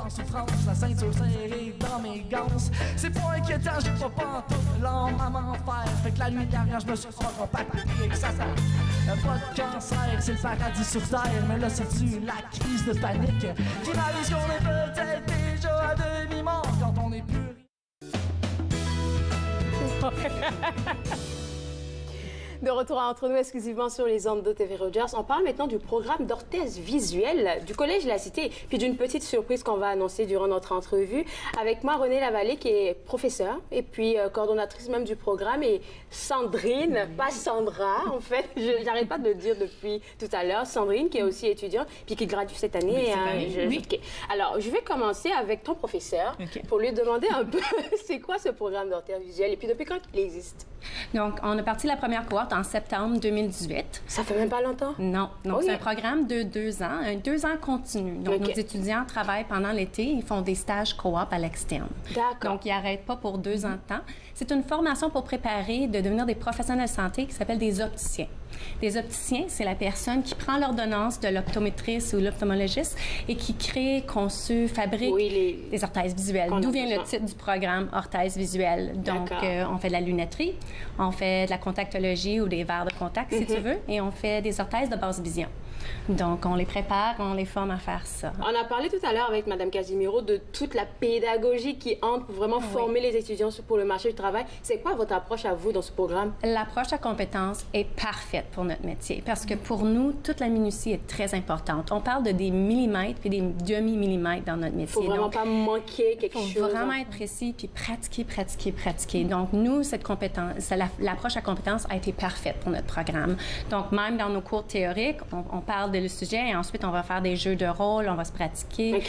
Souffrance, la ceinture serrée dans mes ganses. C'est pas inquiétant, j'ai pas pantoute l'âme à m'en faire. Fait que la nuit dernière, je me suis compacté avec ça. Pas de cancer, c'est le paradis sur terre. Mais là, c'est-tu la crise de panique qui m'avise qu'on est peut-être déjà à demi-mort quand on est plus. De retour Entre nous exclusivement sur les ondes de TV Rogers. On parle maintenant du programme d'orthèse visuelle du Collège La Cité, puis d'une petite surprise qu'on va annoncer durant notre entrevue. Avec moi, Renée Lavallée, qui est professeure et puis coordonnatrice même du programme, et Sandrine, pas Sandra, en fait, j'arrête pas de le dire depuis tout à l'heure, Sandrine, qui est aussi étudiante, puis qui gradue cette année. Oui. Alors, je vais commencer avec ton professeur pour lui demander un peu, c'est quoi ce programme d'orthèse visuelle et puis depuis quand il existe? Donc, on a parti la première cohorte en septembre 2018. Ça fait même pas longtemps? Non. Donc, c'est un programme de 2 ans, 2 ans continu. Donc, nos étudiants travaillent pendant l'été, ils font des stages coop à l'externe. D'accord. Donc, ils n'arrêtent pas pour 2 ans de temps. C'est une formation pour préparer de devenir des professionnels de santé qui s'appellent des opticiens. Des opticiens, c'est la personne qui prend l'ordonnance de l'optométriste ou l'ophthalmologiste et qui crée, conçut, fabrique des orthèses visuelles. D'où vient le titre du programme, orthèse visuelle. Donc, on fait de la lunetterie, on fait de la contactologie ou des verres de contact, si tu veux, et on fait des orthèses de basse vision. Donc, on les prépare, on les forme à faire ça. On a parlé tout à l'heure avec Mme Casimiro de toute la pédagogie qui entre pour vraiment former les étudiants pour le marché du travail. C'est quoi votre approche à vous dans ce programme? L'approche à compétences est parfaite pour notre métier parce que pour nous, toute la minutie est très importante. On parle de des millimètres puis des demi-millimètres dans notre métier. Il ne faut vraiment pas manquer quelque chose. Il faut vraiment être précis puis pratiquer. Donc, nous, cette compétence, l'approche à compétences a été parfaite pour notre programme. Donc, même dans nos cours théoriques, on parle de le sujet et ensuite, on va faire des jeux de rôle, on va se pratiquer.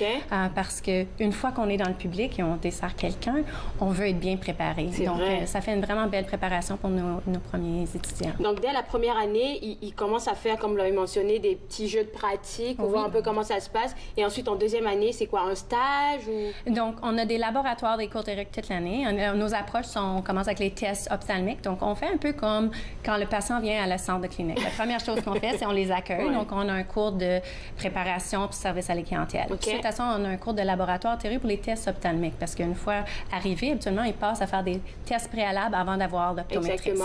Parce qu'une fois qu'on est dans le public et on dessert quelqu'un, on veut être bien préparé. Donc, ça fait une vraiment belle préparation pour nos premiers étudiants. Donc, dès la première année, ils commencent à faire, comme vous l'avez mentionné, des petits jeux de pratique pour voir un peu comment ça se passe. Et ensuite, en deuxième année, c'est quoi, un stage ou... Donc, on a des laboratoires des cours théoriques toute l'année. Nos approches on commence avec les tests ophtalmiques. Donc, on fait un peu comme quand le patient vient à la centre de clinique. La première chose qu'on fait, c'est on les accueille. Donc, on a un cours de préparation puis service à la clientèle. De toute façon, on a un cours de laboratoire théorique pour les tests ophtalmiques parce qu'une fois arrivés, habituellement, ils passent à faire des tests préalables avant d'avoir l'optométriste.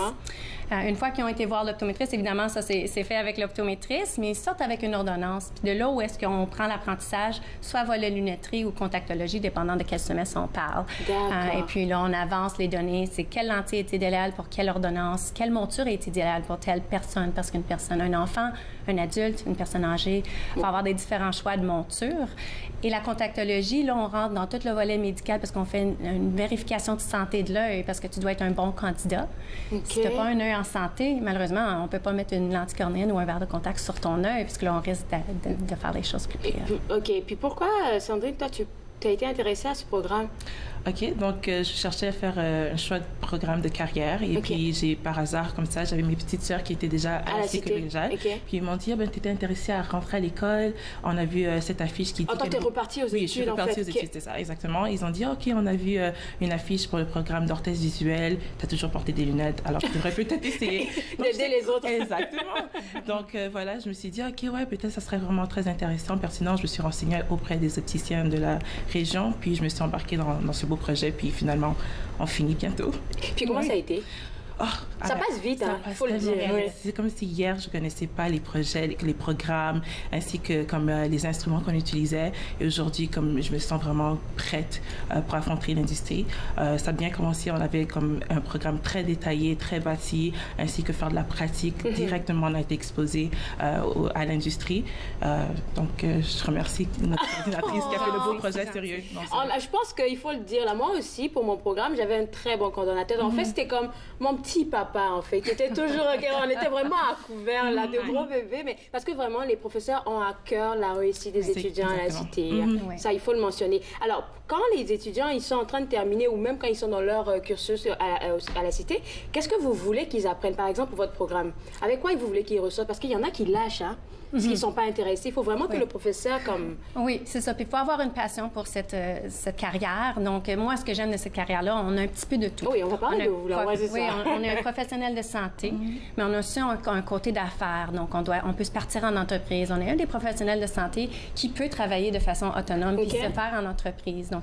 Une fois qu'ils ont été voir l'optométriste, évidemment, ça, c'est fait avec l'optométriste, mais ils sortent avec une ordonnance. Puis de là où est-ce qu'on prend l'apprentissage, soit volet lunetterie ou contactologie, dépendant de quel semestre on parle. Et puis là, on avance les données. C'est quelle lentille est idéale pour quelle ordonnance, quelle monture est idéale pour telle personne, parce qu'une personne, un enfant, un adulte, une personne âgée, il faut avoir des différents choix de monture. Et la contactologie, là, on rentre dans tout le volet médical parce qu'on fait une vérification de santé de l'œil parce que tu dois être un bon candidat. Si tu n'as pas un œil en santé, malheureusement, on ne peut pas mettre une lentille cornéenne ou un verre de contact sur ton œil puisque là, on risque de faire les choses plus pires. OK. Puis pourquoi, Sandrine, toi, tu as été intéressée à ce programme? OK, donc je cherchais à faire un choix de programme de carrière et puis j'ai par hasard comme ça, j'avais mes petites sœurs qui étaient déjà à la Cité collégiale. Puis ils m'ont dit tu étais intéressée à rentrer à l'école, on a vu cette affiche qui dit toi t'es repartie aux études. Oui, je suis repartie aux études, c'est ça, exactement. Ils ont dit OK, on a vu une affiche pour le programme d'orthèse visuelle, tu as toujours porté des lunettes, alors tu devrais peut-être essayer d'aider les autres. Exactement. Donc voilà, je me suis dit OK, ouais, peut-être ça serait vraiment très intéressant, pertinent. Je me suis renseignée auprès des opticiens de la région, puis je me suis embarquée dans ce beau projet, puis finalement, on finit bientôt. Puis comment ça a été? Ça passe vite, il faut le dire. C'est comme si hier, je ne connaissais pas les projets, les programmes, ainsi que comme les instruments qu'on utilisait. Et aujourd'hui, comme je me sens vraiment prête pour affronter l'industrie. Ça a bien commencé, on avait comme un programme très détaillé, très bâti, ainsi que faire de la pratique. Directement, on a été exposé à l'industrie. Donc, je remercie notre coordinatrice qui a fait le beau projet sérieux. Je pense qu'il faut le dire. Là, moi aussi, pour mon programme, j'avais un très bon coordonnateur. En fait, c'était comme mon petit papa, en fait, qui était toujours... on était vraiment à couvert, là, de gros bébés, mais parce que vraiment, les professeurs ont à cœur la réussite des étudiants à la Cité. Ça, il faut le mentionner. Alors, quand les étudiants, ils sont en train de terminer, ou même quand ils sont dans leur cursus à la Cité, qu'est-ce que vous voulez qu'ils apprennent, par exemple, pour votre programme? Avec quoi vous voulez qu'ils ressortent? Parce qu'il y en a qui lâchent, parce qu'ils ne sont pas intéressés. Il faut vraiment que le professeur, comme... Oui, c'est ça. Puis il faut avoir une passion pour cette carrière. Donc, moi, ce que j'aime de cette carrière-là, on a un petit peu de tout. Oui, on va parler de vous, là. Oui, on est un professionnel de santé, mais on a aussi un côté d'affaires. Donc, on peut se partir en entreprise. On est un des professionnels de santé qui peut travailler de façon autonome puis se faire en entreprise. Donc,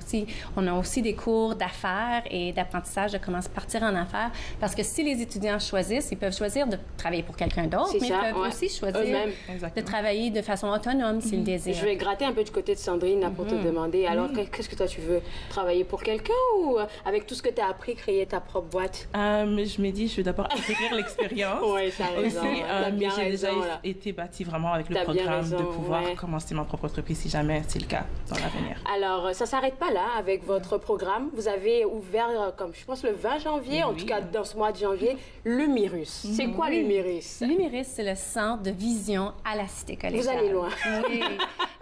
on a aussi des cours d'affaires et d'apprentissage de comment se partir en affaires. Parce que si les étudiants choisissent, ils peuvent choisir de travailler pour quelqu'un d'autre, mais ils peuvent aussi choisir de travailler de façon autonome s'ils le désirent. Je vais gratter un peu du côté de Sandrine pour te demander, alors, qu'est-ce que toi tu veux? Travailler pour quelqu'un ou avec tout ce que tu as appris, créer ta propre boîte? Mais je me dis, je vais d'abord acquérir l'expérience. Oui, ça a raison. Mais j'ai déjà été bâtie vraiment avec le programme de pouvoir commencer ma propre entreprise si jamais c'est le cas dans l'avenir. Alors, ça ne s'arrête pas là avec votre programme. Vous avez ouvert, comme je pense, le 20 janvier, en tout cas dans ce mois de janvier, l'Humirus. C'est quoi l'Humirus? L'Humirus, c'est le centre de vision à la Cité collégiale. Vous allez loin. Oui.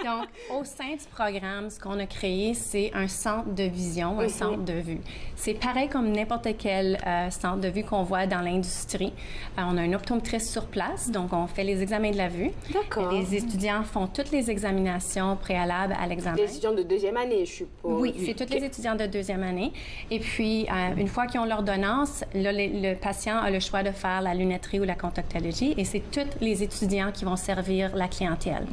Donc, au sein du programme, ce qu'on a créé, c'est un centre de vision, un centre de vue. C'est pareil comme n'importe quel centre de vue qu'on voit dans l'industrie. On a un optométriste sur place, donc on fait les examens de la vue. D'accord. Les étudiants font toutes les examinations préalables à l'examen. Des étudiants de deuxième année, je suppose. Oui, c'est tous les étudiants de deuxième année. Et puis, une fois qu'ils ont l'ordonnance, là, le patient a le choix de faire la lunetterie ou la contactologie, et c'est tous les étudiants qui vont servir la clientèle.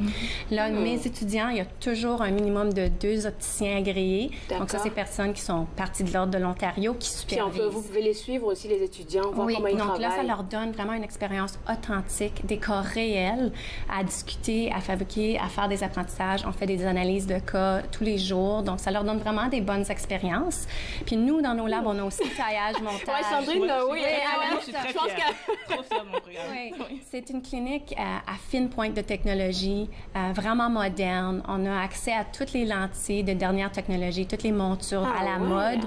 Là, mes étudiants étudiants, il y a toujours un minimum de 2 opticiens agréés. Donc ça, c'est personnes qui sont parties de l'Ordre de l'Ontario, qui supervisent. Puis vous pouvez les suivre aussi, les étudiants, voir comment ils travaillent. Donc là, ça leur donne vraiment une expérience authentique, des cas réels à discuter, à fabriquer, à faire des apprentissages. On fait des analyses de cas tous les jours. Donc ça leur donne vraiment des bonnes expériences. Puis nous, dans nos labs, on a aussi taillage, montage. Oui, Sandrine, oui. Je suis très fière. Trop fière de mon programme. Oui. C'est une clinique à fine pointe de technologie, vraiment moderne. On a accès à toutes les lentilles de dernière technologie, toutes les montures à la mode.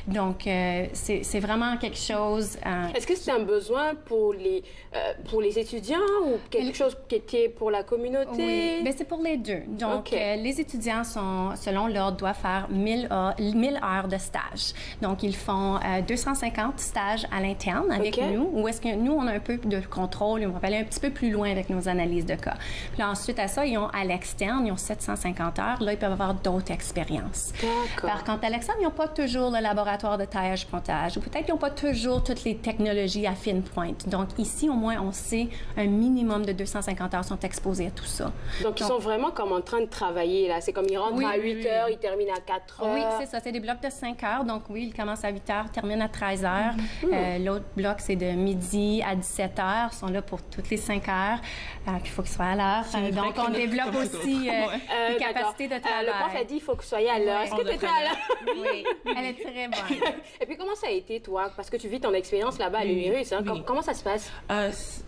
Donc, c'est vraiment quelque chose... Est-ce que c'est un besoin pour les étudiants ou quelque chose qui est pour la communauté? Oui, bien, c'est pour les deux. Donc, les étudiants, selon l'ordre, doivent faire 1000 heures de stage. Donc, ils font 250 stages à l'interne avec nous, où est-ce que nous, on a un peu de contrôle, on va aller un petit peu plus loin avec nos analyses de cas. Puis là, ensuite à ça, ils ont à l'externe, ils ont 750 heures. Là, ils peuvent avoir d'autres expériences. Par contre, à l'externe, ils n'ont pas toujours le laboratoire de taillage-pontage, ou peut-être qu'ils n'ont pas toujours toutes les technologies à fine pointe. Donc, ici, au moins, on sait un minimum de 250 heures sont exposés à tout ça. Donc ils sont vraiment comme en train de travailler, là. C'est comme ils rentrent à 8 heures, ils terminent à 4 heures. Oui, c'est ça. C'est des blocs de 5 heures. Donc, oui, ils commencent à 8 heures, terminent à 13 heures. L'autre bloc, c'est de midi à 17 heures. Ils sont là pour toutes les 5 heures. Puis, il faut qu'ils soient à l'heure. Donc, on développe aussi les capacités de travail. Le prof a dit qu'il faut que vous soyez à l'heure. Est-ce que tu étais à l'heure? Oui, elle est très bonne. Et puis, comment ça a été, toi? Parce que tu vis ton expérience là-bas à l'UMIRUS. Hein? Comment ça se passe?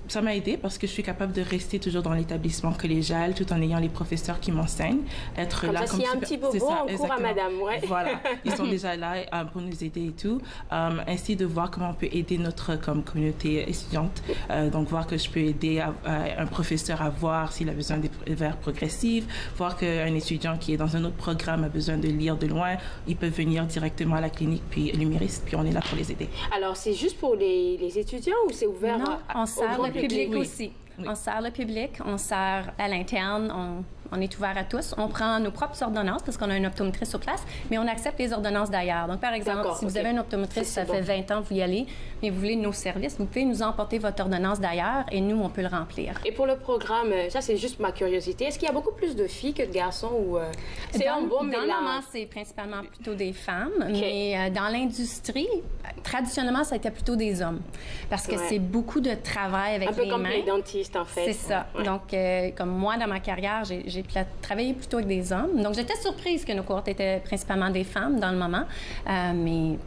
Ça m'a aidé parce que je suis capable de rester toujours dans l'établissement collégial tout en ayant les professeurs qui m'enseignent. Être comme là ça, s'il y a un petit bobo, on court à madame. Ouais. Voilà, ils sont déjà là pour nous aider et tout. Ainsi de voir comment on peut aider notre communauté étudiante. Donc, voir que je peux aider un professeur à voir s'il a besoin des vers progressifs, voir qu'un étudiant qui est dans un autre programme a besoin de lire de loin, ils peuvent venir directement à la clinique, puis l'UMIRUS, puis on est là pour les aider. Alors, c'est juste pour les étudiants ou c'est ouvert on sert le public aussi. Oui. On sert le public, on sert à l'interne, on est ouvert à tous. On prend nos propres ordonnances parce qu'on a un optométriste sur place, mais on accepte les ordonnances d'ailleurs. Donc, par exemple, si vous avez un optométriste, ça fait 20 ans que vous y allez, mais vous voulez nos services, vous pouvez nous emporter votre ordonnance d'ailleurs et nous, on peut le remplir. Et pour le programme, ça, c'est juste ma curiosité. Est-ce qu'il y a beaucoup plus de filles que de garçons ou c'est un bon mélange? Dans le moment, c'est principalement plutôt des femmes, mais dans l'industrie, traditionnellement, ça a été plutôt des hommes parce que c'est beaucoup de travail avec les mains. Un peu comme les dentistes, en fait. C'est ça. Ouais. Donc, comme moi, dans ma carrière, j'ai travaillé plutôt avec des hommes. Donc, j'étais surprise que nos cohortes étaient principalement des femmes dans le moment. Mais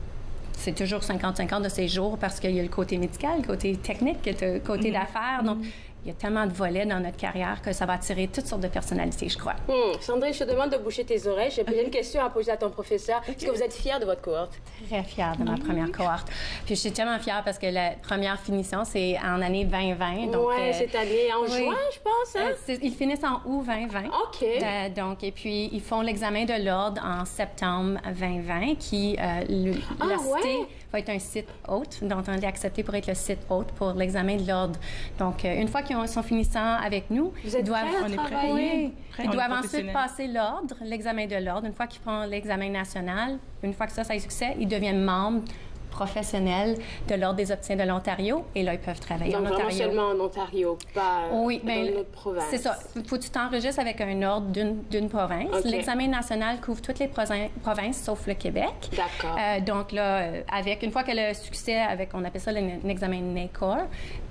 c'est toujours 50-50 de ces jours parce qu'il y a le côté médical, le côté technique, le côté d'affaires. Donc, il y a tellement de volets dans notre carrière que ça va attirer toutes sortes de personnalités, je crois. Sandrine, je te demande de boucher tes oreilles. J'ai une question à poser à ton professeur. Est-ce que vous êtes fière de votre cohorte? Très fière de ma première cohorte. Puis je suis tellement fière parce que la première finition, c'est en année 2020. Oui, cette année, en juin, je pense. Hein? Ils finissent en août 2020. OK. Donc, et puis, ils font l'examen de l'ordre en septembre 2020, qui, la cité va être un site hôte. Donc, on est accepté pour être le site hôte pour l'examen de l'ordre. Donc, une fois qu'ils sont finissants avec nous, ils doivent ensuite passer l'ordre, l'examen de l'ordre. Une fois qu'ils font l'examen national, une fois que ça est succès, ils deviennent membres professionnels de l'Ordre des opticiens de l'Ontario et là, ils peuvent travailler en Ontario. Donc, seulement en Ontario, pas dans une autre province. C'est ça. Il faut que tu t'enregistres avec un ordre d'une province. L'examen national couvre toutes les provinces sauf le Québec. D'accord. Donc là, une fois qu'elle a le succès on appelle ça l'examen NACOR,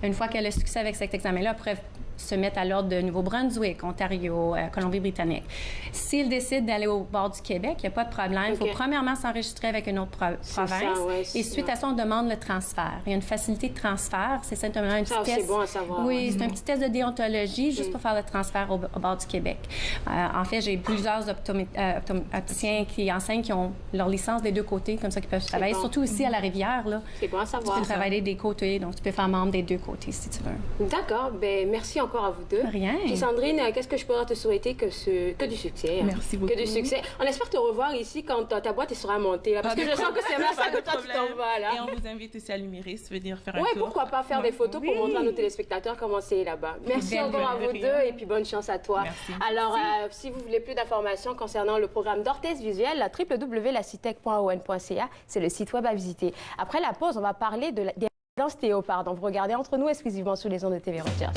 une fois qu'elle a le succès avec cet examen-là, après se mettre à l'ordre de Nouveau-Brunswick, Ontario, Colombie-Britannique. S'ils décident d'aller au bord du Québec, il n'y a pas de problème. Il faut premièrement s'enregistrer avec une autre province. Et suite à ça, on demande le transfert. Il y a une facilité de transfert. C'est simplement un petit test. C'est bon à savoir. Oui, c'est un petit test de déontologie juste pour faire le transfert au bord du Québec. En fait, j'ai plusieurs opticiens qui enseignent qui ont leur licence des deux côtés, comme ça qu'ils peuvent travailler. Surtout ici à la Rivière. Là, c'est bon à savoir. Tu peux travailler des côtés, donc tu peux faire membre des deux côtés si tu veux. D'accord. Bien, merci encore à vous deux. Rien. Puis Sandrine, qu'est-ce que je pourrais te souhaiter que du succès. Merci beaucoup. Que du succès. On espère te revoir ici quand ta boîte sera montée. Là, parce que je sens que c'est là ça que toi tu t'en vas. Là. Et on vous invite aussi à l'UMIRUS, venir faire un tour. Oui, pourquoi pas faire des photos pour montrer à nos téléspectateurs comment c'est là-bas. Merci encore à vous deux et puis bonne chance à toi. Merci. Alors, si vous voulez plus d'informations concernant le programme d'orthèse visuelle, la www.lacitec.on.ca, c'est le site web à visiter. Après la pause, on va parler des résidences Théo. Pardon. Vous regardez Entre nous exclusivement sur les ondes de TV Rogers.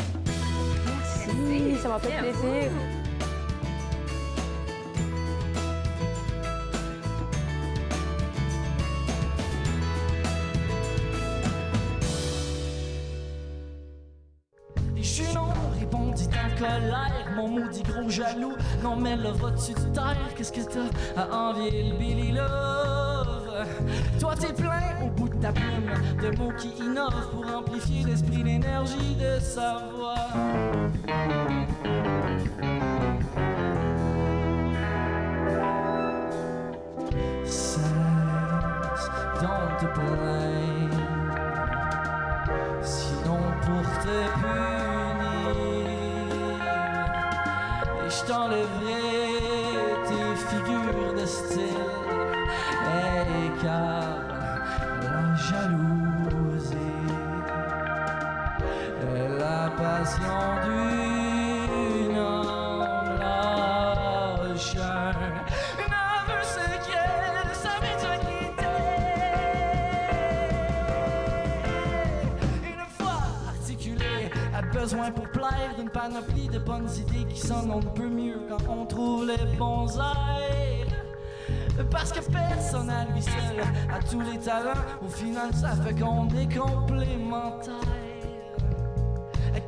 Merci, ça m'a fait plaisir. colère, mon maudit gros jaloux. Non mais là vas-tu te taire, qu'est-ce que t'as à envier le Billy Love? Toi t'es plein au bout de ta plume de mots qui innovent pour amplifier l'esprit, l'énergie de sa voix. Cesse donc te plaindre, sinon pour te punir, et je t'enlèverai tes figures de style, et car la jalousie est la passion d'une âme lâche. Besoin pour plaire d'une panoplie de bonnes idées qui sonnent un peu mieux quand on trouve les bons airs. Parce que personne à lui seul a tous les talents, au final ça fait qu'on est complémentaires.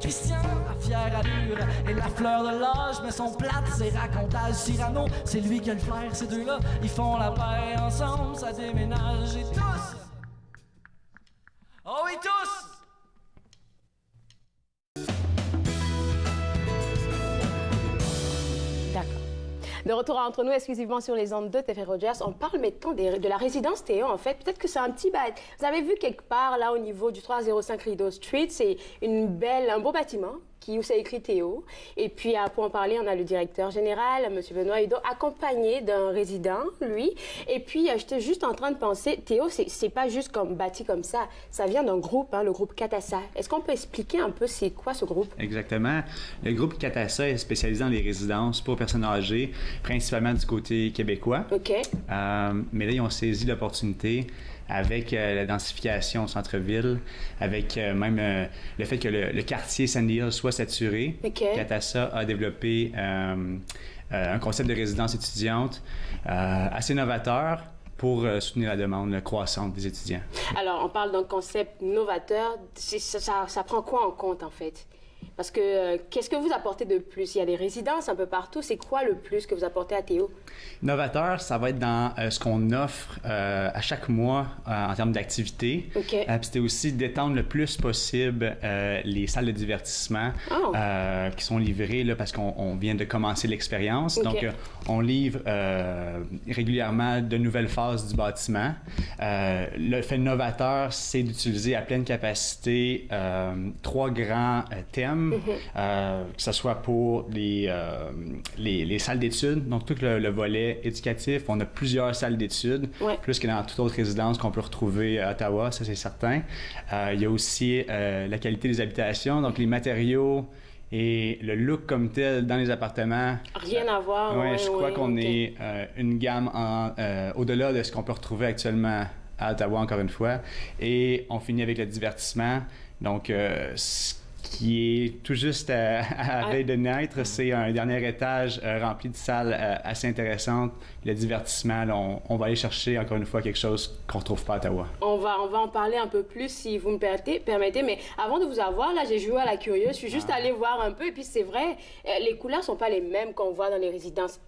Christian a fière allure et la fleur de l'âge, mais son plate c'est racontage Cyrano, c'est lui qui a le flair, ces deux-là ils font la paix ensemble, ça déménage et tous, oh oui tous. De retour entre nous exclusivement sur les ondes de TV Rogers, on parle maintenant de la résidence Théo en fait. Peut-être que c'est un petit bail. Vous avez vu quelque part là au niveau du 305 Rideau Street, c'est un beau bâtiment où c'est écrit Théo. Et puis pour en parler, on a le directeur général, M. Benoît Hudon, accompagné d'un résident, lui. Et puis j'étais juste en train de penser, Théo, c'est pas juste comme bâti comme ça. Ça vient d'un groupe, le groupe Catassa. Est-ce qu'on peut expliquer un peu c'est quoi ce groupe? Exactement. Le groupe Catassa est spécialisé dans les résidences pour personnes âgées, principalement du côté québécois. OK. Mais là, ils ont saisi l'opportunité avec la densification au centre-ville, avec même le fait que le quartier Sandy Hill soit saturé. Okay. Catassa a développé un concept de résidence étudiante assez novateur pour soutenir la demande croissante des étudiants. Alors, on parle d'un concept novateur. Ça prend quoi en compte, en fait? Parce que qu'est-ce que vous apportez de plus? Il y a des résidences un peu partout. C'est quoi le plus que vous apportez à Théo? Novateur, ça va être dans ce qu'on offre à chaque mois en termes d'activité. Okay. Puis c'était aussi d'étendre le plus possible les salles de divertissement qui sont livrées là, parce qu'on vient de commencer l'expérience. Okay. Donc, on livre régulièrement de nouvelles phases du bâtiment. Le fait novateur, c'est d'utiliser à pleine capacité 3 grands thèmes, que ce soit pour les salles d'études, donc tout le volet éducatif. On a plusieurs salles d'études, plus que dans toute autre résidence qu'on peut retrouver à Ottawa, ça c'est certain. Il y a aussi la qualité des habitations, donc les matériaux et le look comme tel dans les appartements. Rien à voir. Oui, je crois qu'on est une gamme au-delà de ce qu'on peut retrouver actuellement à Ottawa, encore une fois. Et on finit avec le divertissement. Donc, ce qui est tout juste à veille de naître, c'est un dernier étage rempli de salles assez intéressantes. Le divertissement, là, on va aller chercher encore une fois quelque chose qu'on ne retrouve pas à Ottawa. On va en parler un peu plus si vous me permettez, mais avant de vous avoir, là, j'ai joué à la curieuse, je suis juste allée voir un peu, et puis c'est vrai, les couleurs ne sont pas les mêmes qu'on voit dans les résidences.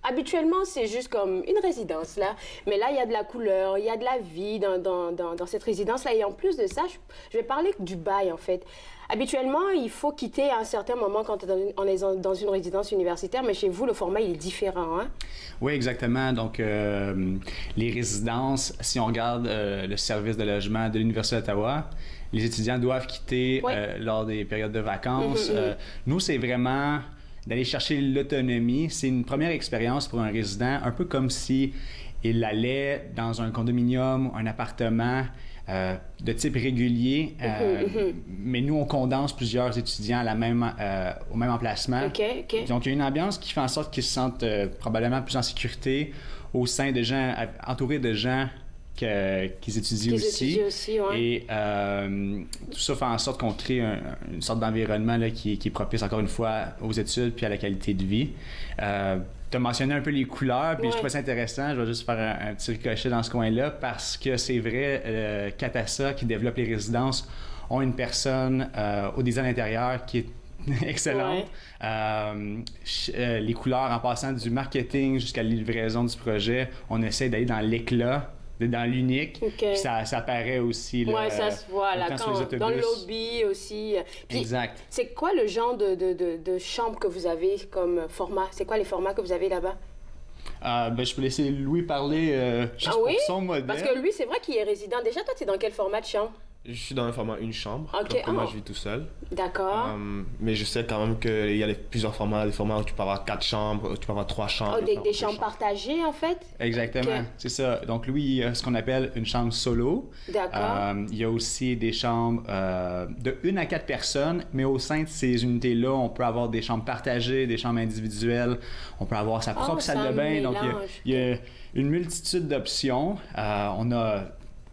Habituellement, c'est juste comme une résidence, là, mais là, il y a de la couleur, il y a de la vie dans cette résidence-là, et en plus de ça, je vais parler du bail, en fait. Habituellement, il faut quitter à un certain moment quand on est dans une résidence universitaire, mais chez vous, le format, il est différent, hein? Oui, exactement. Donc, les résidences, si on regarde le service de logement de l'Université d'Ottawa, les étudiants doivent quitter lors des périodes de vacances. Nous, c'est vraiment d'aller chercher l'autonomie. C'est une première expérience pour un résident, un peu comme si il allait dans un condominium, un appartement de type régulier, mais nous, on condense plusieurs étudiants au même emplacement. Donc, il y a une ambiance qui fait en sorte qu'ils se sentent probablement plus en sécurité au sein de gens, entourés de gens qu'ils étudient aussi. Et tout ça fait en sorte qu'on crée une sorte d'environnement là, qui est propice, encore une fois, aux études puis à la qualité de vie. Tu as mentionné un peu les couleurs, puis je trouve ça intéressant. Je vais juste faire un petit ricochet dans ce coin-là parce que c'est vrai, Catassa, qui développe les résidences, ont une personne au design intérieur qui est excellente. Ouais. Les couleurs, en passant du marketing jusqu'à la livraison du projet, on essaie d'aller dans l'éclat, dans l'unique. Okay. Puis ça paraît aussi. Oui, ça se voit là, dans le lobby aussi. Puis, exact. C'est quoi le genre de chambre que vous avez comme format? C'est quoi les formats que vous avez là-bas? Je peux laisser Louis parler juste pour son modèle. Parce que lui, c'est vrai qu'il est résident. Déjà, toi, tu es dans quel format de chambre? Je suis dans le format une chambre. Okay. Donc, moi, je vis tout seul. D'accord. Mais je sais quand même qu'il y a plusieurs formats. Des formats où tu peux avoir 4 chambres, où tu peux avoir 3 chambres. Des chambres partagées, en fait? Exactement. Okay. C'est ça. Donc, lui, il y a ce qu'on appelle une chambre solo. D'accord. Il y a aussi des chambres de 1 à 4 personnes, mais au sein de ces unités-là, on peut avoir des chambres partagées, des chambres individuelles. On peut avoir sa propre salle de bain. Donc, il y a une multitude d'options. On a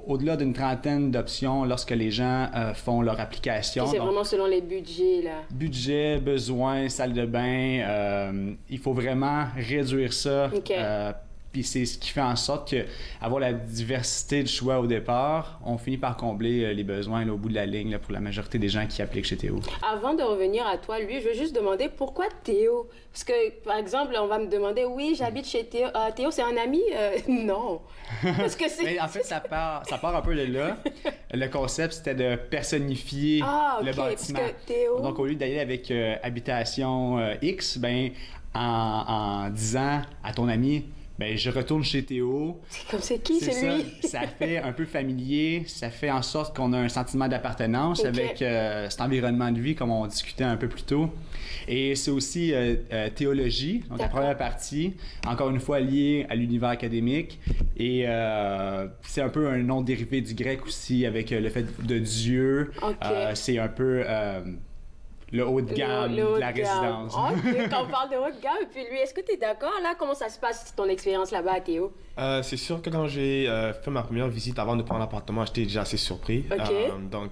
au-delà d'une trentaine d'options lorsque les gens font leur application. C'est vraiment selon les budgets, là. Budget, besoin, salle de bain. Il faut vraiment réduire ça. Okay. Puis c'est ce qui fait en sorte que avoir la diversité de choix au départ, on finit par combler les besoins là, au bout de la ligne là, pour la majorité des gens qui appliquent chez Théo. Avant de revenir à toi, lui, je veux juste demander pourquoi Théo? Parce que, par exemple, on va me demander, oui, j'habite chez Théo. Théo, c'est un ami? Non. Parce que c'est... Mais en fait, ça part un peu de là. Le concept, c'était de personnifier le bâtiment. Parce que Théo... Donc, au lieu d'aller avec habitation X, ben, en disant à ton ami... Ben, je retourne chez Théo. C'est comme c'est qui, c'est lui? Ça fait un peu familier, ça fait en sorte qu'on a un sentiment d'appartenance avec cet environnement de vie, comme on discutait un peu plus tôt. Et c'est aussi théologie, donc la première partie, encore une fois liée à l'univers académique. Et c'est un peu un nom dérivé du grec aussi, avec le fait de Dieu. C'est un peu... le haut de gamme de la résidence. Quand on parle de haut de gamme, puis lui, est-ce que tu es d'accord là? Comment ça se passe ton expérience là-bas à Théo? C'est sûr que quand j'ai fait ma première visite avant de prendre l'appartement, j'étais déjà assez surpris.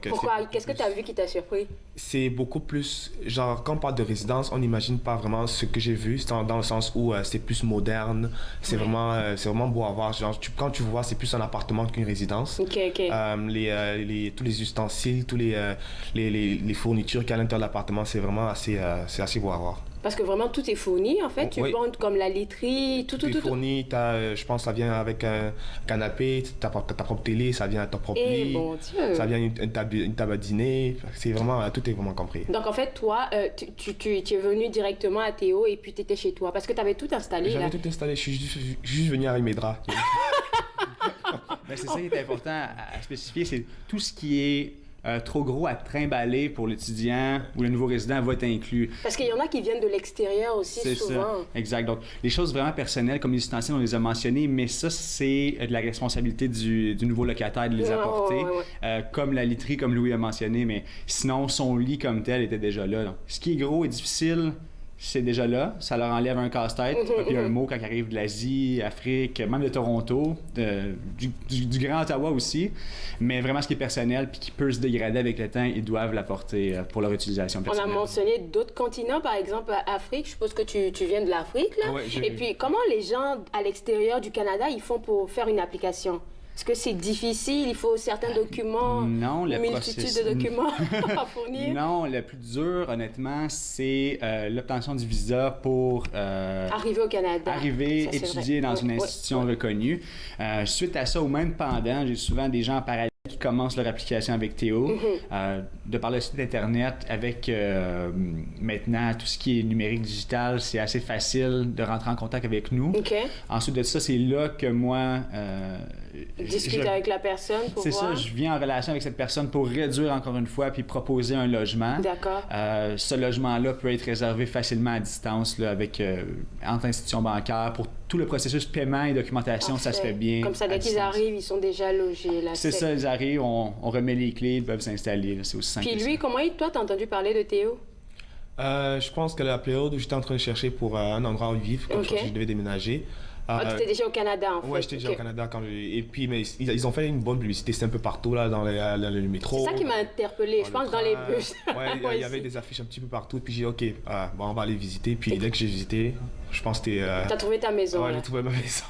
Pourquoi? Qu'est-ce que tu as vu qui t'a surpris? C'est beaucoup plus... Genre, quand on parle de résidence, on n'imagine pas vraiment ce que j'ai vu, dans le sens où c'est plus moderne, c'est vraiment beau à voir. Genre, quand tu vois, c'est plus un appartement qu'une résidence. Tous les ustensiles, tous les fournitures qu'il y a à l'intérieur de l'appartement, c'est vraiment assez beau à voir. Parce que vraiment, tout est fourni, en fait. Tu vends comme la literie, tout. Tout est fourni. Je pense que ça vient avec un canapé, ta propre télé, ça vient à ton propre lit. Bon Dieu. Ça vient une table à dîner. Tout est vraiment compris. Donc, en fait, toi, tu es venu directement à Théo et puis tu étais chez toi. Parce que tu avais tout installé. J'avais tout installé. Je suis juste venu avec mes draps. Ben, c'est ça qui est important à spécifier. C'est tout ce qui est... trop gros à trimballer pour l'étudiant ou le nouveau résident va être inclus. Parce qu'il y en a qui viennent de l'extérieur aussi, souvent. Ça. Exact. Donc, les choses vraiment personnelles, comme les ustensiles, on les a mentionnés, mais ça, c'est de la responsabilité du nouveau locataire de les apporter, comme la literie, comme Louis a mentionné, mais sinon, son lit comme tel était déjà là. Donc, ce qui est gros et difficile, c'est déjà là. Ça leur enlève un casse-tête. Puis un mot quand ils arrivent de l'Asie, Afrique, même de Toronto, du Grand Ottawa aussi. Mais vraiment, ce qui est personnel puis qui peut se dégrader avec le temps, ils doivent l'apporter pour leur utilisation personnelle. On a mentionné d'autres continents, par exemple Afrique. Je suppose que tu viens de l'Afrique, là. Et puis, comment les gens à l'extérieur du Canada, ils font pour faire une application? Est-ce que c'est difficile? Il faut certains documents? Non, une multitude de documents à fournir? Non, le plus dur, honnêtement, c'est l'obtention du visa pour... arriver au Canada. Arriver, étudier dans une institution reconnue. Suite à ça, ou même pendant, j'ai souvent des gens en parallèle qui commencent leur application avec Théo. De par le site Internet, avec maintenant tout ce qui est numérique digital, c'est assez facile de rentrer en contact avec nous. Ensuite de ça, c'est là que moi... discuter avec la personne pour voir. C'est ça, je viens en relation avec cette personne pour réduire encore une fois puis proposer un logement. D'accord. Ce logement-là peut être réservé facilement à distance là, avec entre institutions bancaires pour tout le processus paiement et documentation. Parfait. Ça se fait bien. Comme ça, dès qu'ils arrivent, ils sont déjà logés. Là, c'est ça, ils arrivent, on remet les clés, ils peuvent s'installer. Là, c'est aussi simple. Puis lui, comment toi, t'as entendu parler de Théo? Je pense que la période où j'étais en train de chercher pour un endroit où vivre, quand je devais déménager. Tu étais déjà au Canada, en fait? Oui, j'étais déjà au Canada. Et puis, mais ils ont fait une bonne publicité. C'était un peu partout, là, dans le métro. C'est ça qui m'a interpellée, je pense, dans les bus. Oui, il y avait des affiches un petit peu partout. Puis j'ai dit, OK, on va aller visiter. Puis dès que j'ai visité, je pense que c'était... T'as trouvé ta maison, Oui, j'ai trouvé ma maison.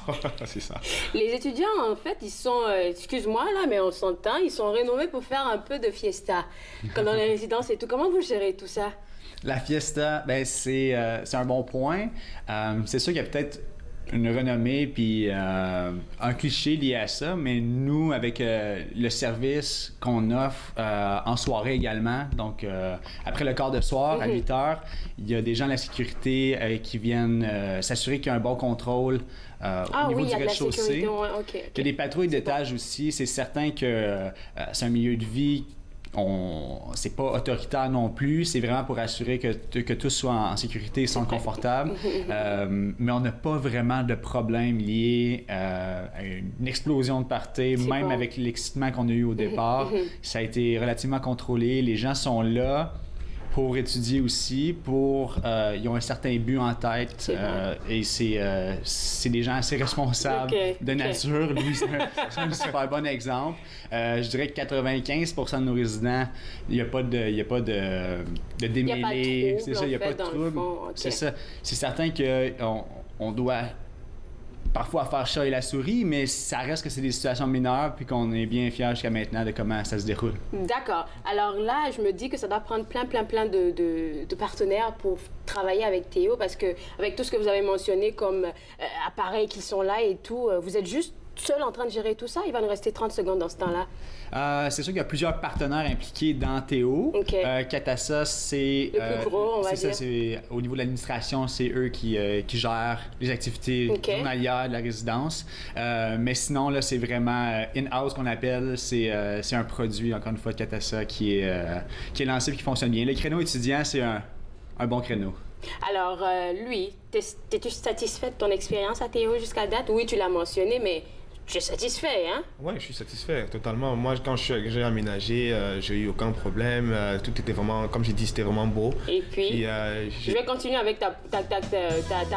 C'est ça. Les étudiants, en fait, ils sont... excuse-moi, là, mais on s'entend. Ils sont renommés pour faire un peu de fiesta. Comme dans les résidences et tout. Comment vous gérez tout ça? La fiesta, ben c'est un bon point. C'est sûr qu'il y a peut-être une renommée puis un cliché lié à ça, mais nous, avec le service qu'on offre en soirée également, donc après le quart de soir, à 8 heures, il y a des gens de la sécurité qui viennent s'assurer qu'il y a un bon contrôle au niveau du rez-de-chaussée. Il y a des patrouilles d'étage aussi. C'est certain que c'est un milieu de vie. C'est pas autoritaire non plus, c'est vraiment pour assurer que tous soient en sécurité et sont confortables. Mais on n'a pas vraiment de problème lié à une explosion de party, même avec l'excitement qu'on a eu au départ. Ça a été relativement contrôlé. Les gens sont là pour étudier aussi, ils ont un certain but en tête et c'est des gens assez responsables de nature. Lui, c'est un super bon exemple. Je dirais que 95% de nos résidents, il n'y a pas de démêlés. C'est ça, il n'y a pas de trouble. C'est ça. C'est certain qu'on doit parfois faire chat et la souris, mais ça reste que c'est des situations mineures puis qu'on est bien fiers jusqu'à maintenant de comment ça se déroule. D'accord. Alors là, je me dis que ça doit prendre plein de partenaires pour travailler avec Théo, parce que avec tout ce que vous avez mentionné comme appareils qui sont là et tout, vous êtes juste seul en train de gérer tout ça? Il va nous rester 30 secondes dans ce temps-là. C'est sûr qu'il y a plusieurs partenaires impliqués dans Théo. Catassa, c'est... le plus gros, on va dire. Ça, au niveau de l'administration, c'est eux qui gèrent les activités journalières de la résidence. Mais sinon, là, c'est vraiment in-house qu'on appelle. C'est un produit, encore une fois, de Catassa qui est lancé et qui fonctionne bien. Le créneau étudiant, c'est un bon créneau. Alors, lui, t'es-tu satisfait de ton expérience à Théo jusqu'à date? Oui, tu l'as mentionné, mais tu es satisfait, hein? Oui, je suis satisfait, totalement. Moi, quand j'ai aménagé, j'ai eu aucun problème. Tout était vraiment, comme j'ai dit, c'était vraiment beau. Et puis je vais continuer avec ta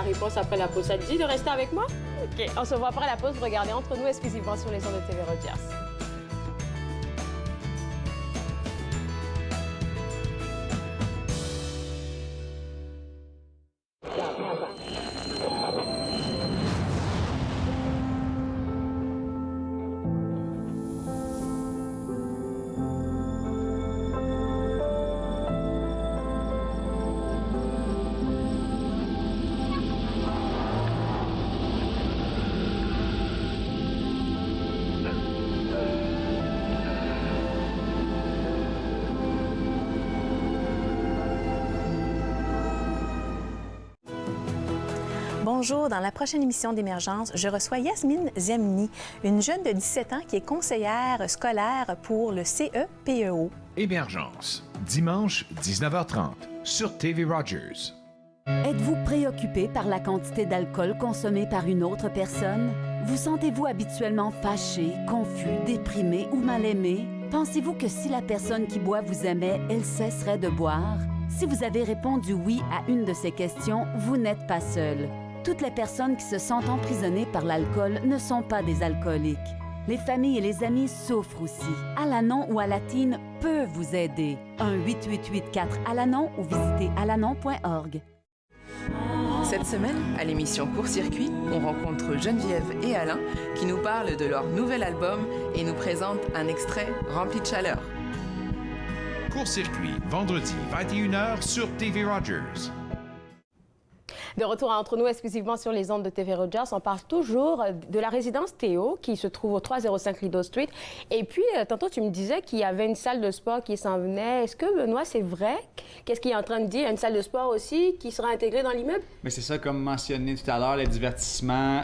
réponse après la pause. Ça te dit de rester avec moi? OK. On se voit après la pause. Regardez Entre nous exclusivement sur les ondes de TV Rogers. Bonjour, dans la prochaine émission d'Émergence, je reçois Yasmine Zemni, une jeune de 17 ans qui est conseillère scolaire pour le CEPEO. Émergence, dimanche 19h30 sur TV Rogers. Êtes-vous préoccupé par la quantité d'alcool consommée par une autre personne? Vous sentez-vous habituellement fâché, confus, déprimé ou mal aimé? Pensez-vous que si la personne qui boit vous aimait, elle cesserait de boire? Si vous avez répondu oui à une de ces questions, vous n'êtes pas seul. Toutes les personnes qui se sentent emprisonnées par l'alcool ne sont pas des alcooliques. Les familles et les amis souffrent aussi. Alanon ou Alatine peut vous aider. 1-888-4-ALANON ou visitez alanon.org. Cette semaine, à l'émission Court-Circuit, on rencontre Geneviève et Alain qui nous parlent de leur nouvel album et nous présentent un extrait rempli de chaleur. Court-Circuit, vendredi 21h sur TV Rogers. De retour à Entre nous exclusivement sur les ondes de TV Rogers, on parle toujours de la résidence Théo qui se trouve au 305 Rideau Street. Et puis, tantôt, tu me disais qu'il y avait une salle de sport qui s'en venait. Est-ce que, Benoît, c'est vrai? Qu'est-ce qu'il est en train de dire? Une salle de sport aussi qui sera intégrée dans l'immeuble? Mais c'est ça, comme mentionné tout à l'heure, le divertissement,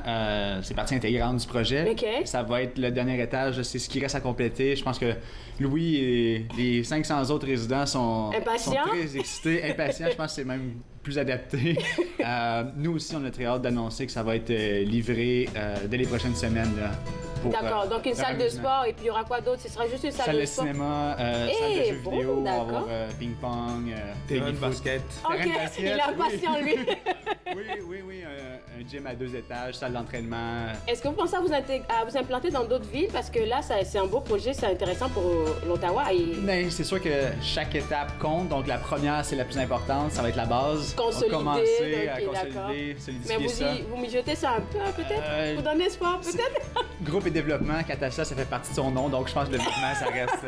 c'est partie intégrante du projet. Ça va être le dernier étage, c'est ce qui reste à compléter. Je pense que Louis et les 500 autres résidents sont très excités, impatients. Je pense que c'est même plus adapté. Nous aussi, on a très hâte d'annoncer que ça va être livré dès les prochaines semaines. D'accord, donc une salle de sport, et puis il y aura quoi d'autre? Ce sera juste une salle de sport? Salle de cinéma, salle de jeux vidéo, on va avoir ping-pong, terrain de basket. OK, il est impatient, lui. Oui. Un gym à 2 étages, salle d'entraînement. Est-ce que vous pensez à vous implanter dans d'autres villes? Parce que là, c'est un beau projet, c'est intéressant pour l'Ottawa. Mais c'est sûr que chaque étape compte. Donc, la première, c'est la plus importante. Ça va être la base. Consolider. Commencer à consolider, solidifier ça. Mais vous mijotez ça un peu, peut-être? Vous donnez espoir, peut-être? Groupe et développement, Katasha, ça fait partie de son nom. Donc, je pense que le développement, ça reste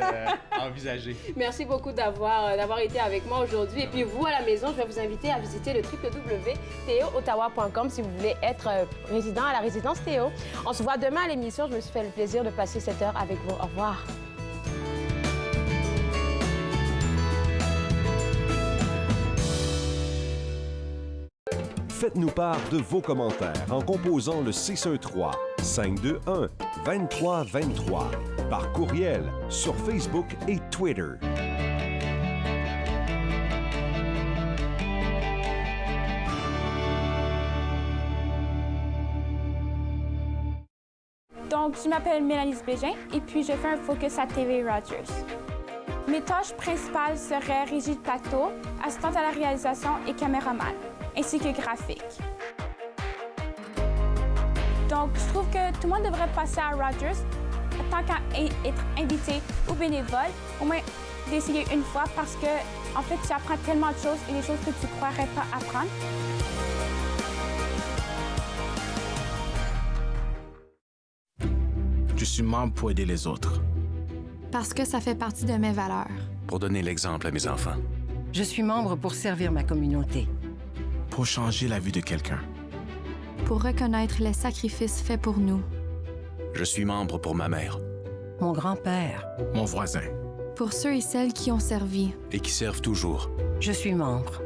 à envisager. Merci beaucoup d'avoir été avec moi aujourd'hui. Et puis, vous, à la maison, je vais vous inviter à visiter le www.teoottawa.com si vous voulez être résident à la résidence Théo. On se voit demain à l'émission. Je me suis fait le plaisir de passer cette heure avec vous. Au revoir. Faites-nous part de vos commentaires en composant le 613-521-2323 par courriel sur Facebook et Twitter. Donc, je m'appelle Mélanie Bégin et puis je fais un focus à TV Rogers. Mes tâches principales seraient régie de plateau, assistante à la réalisation et caméraman, ainsi que graphique. Donc, je trouve que tout le monde devrait passer à Rogers, tant qu'à être invité ou bénévole, au moins d'essayer une fois parce que, en fait, tu apprends tellement de choses et des choses que tu ne croirais pas apprendre. Je suis membre pour aider les autres. Parce que ça fait partie de mes valeurs. Pour donner l'exemple à mes enfants. Je suis membre pour servir ma communauté. Pour changer la vie de quelqu'un. Pour reconnaître les sacrifices faits pour nous. Je suis membre pour ma mère. Mon grand-père. Mon voisin. Pour ceux et celles qui ont servi. Et qui servent toujours. Je suis membre.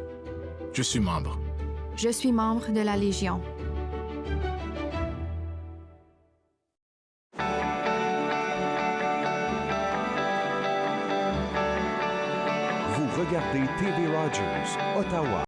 Je suis membre. Je suis membre de la Légion. Regardez TV Rogers, Ottawa.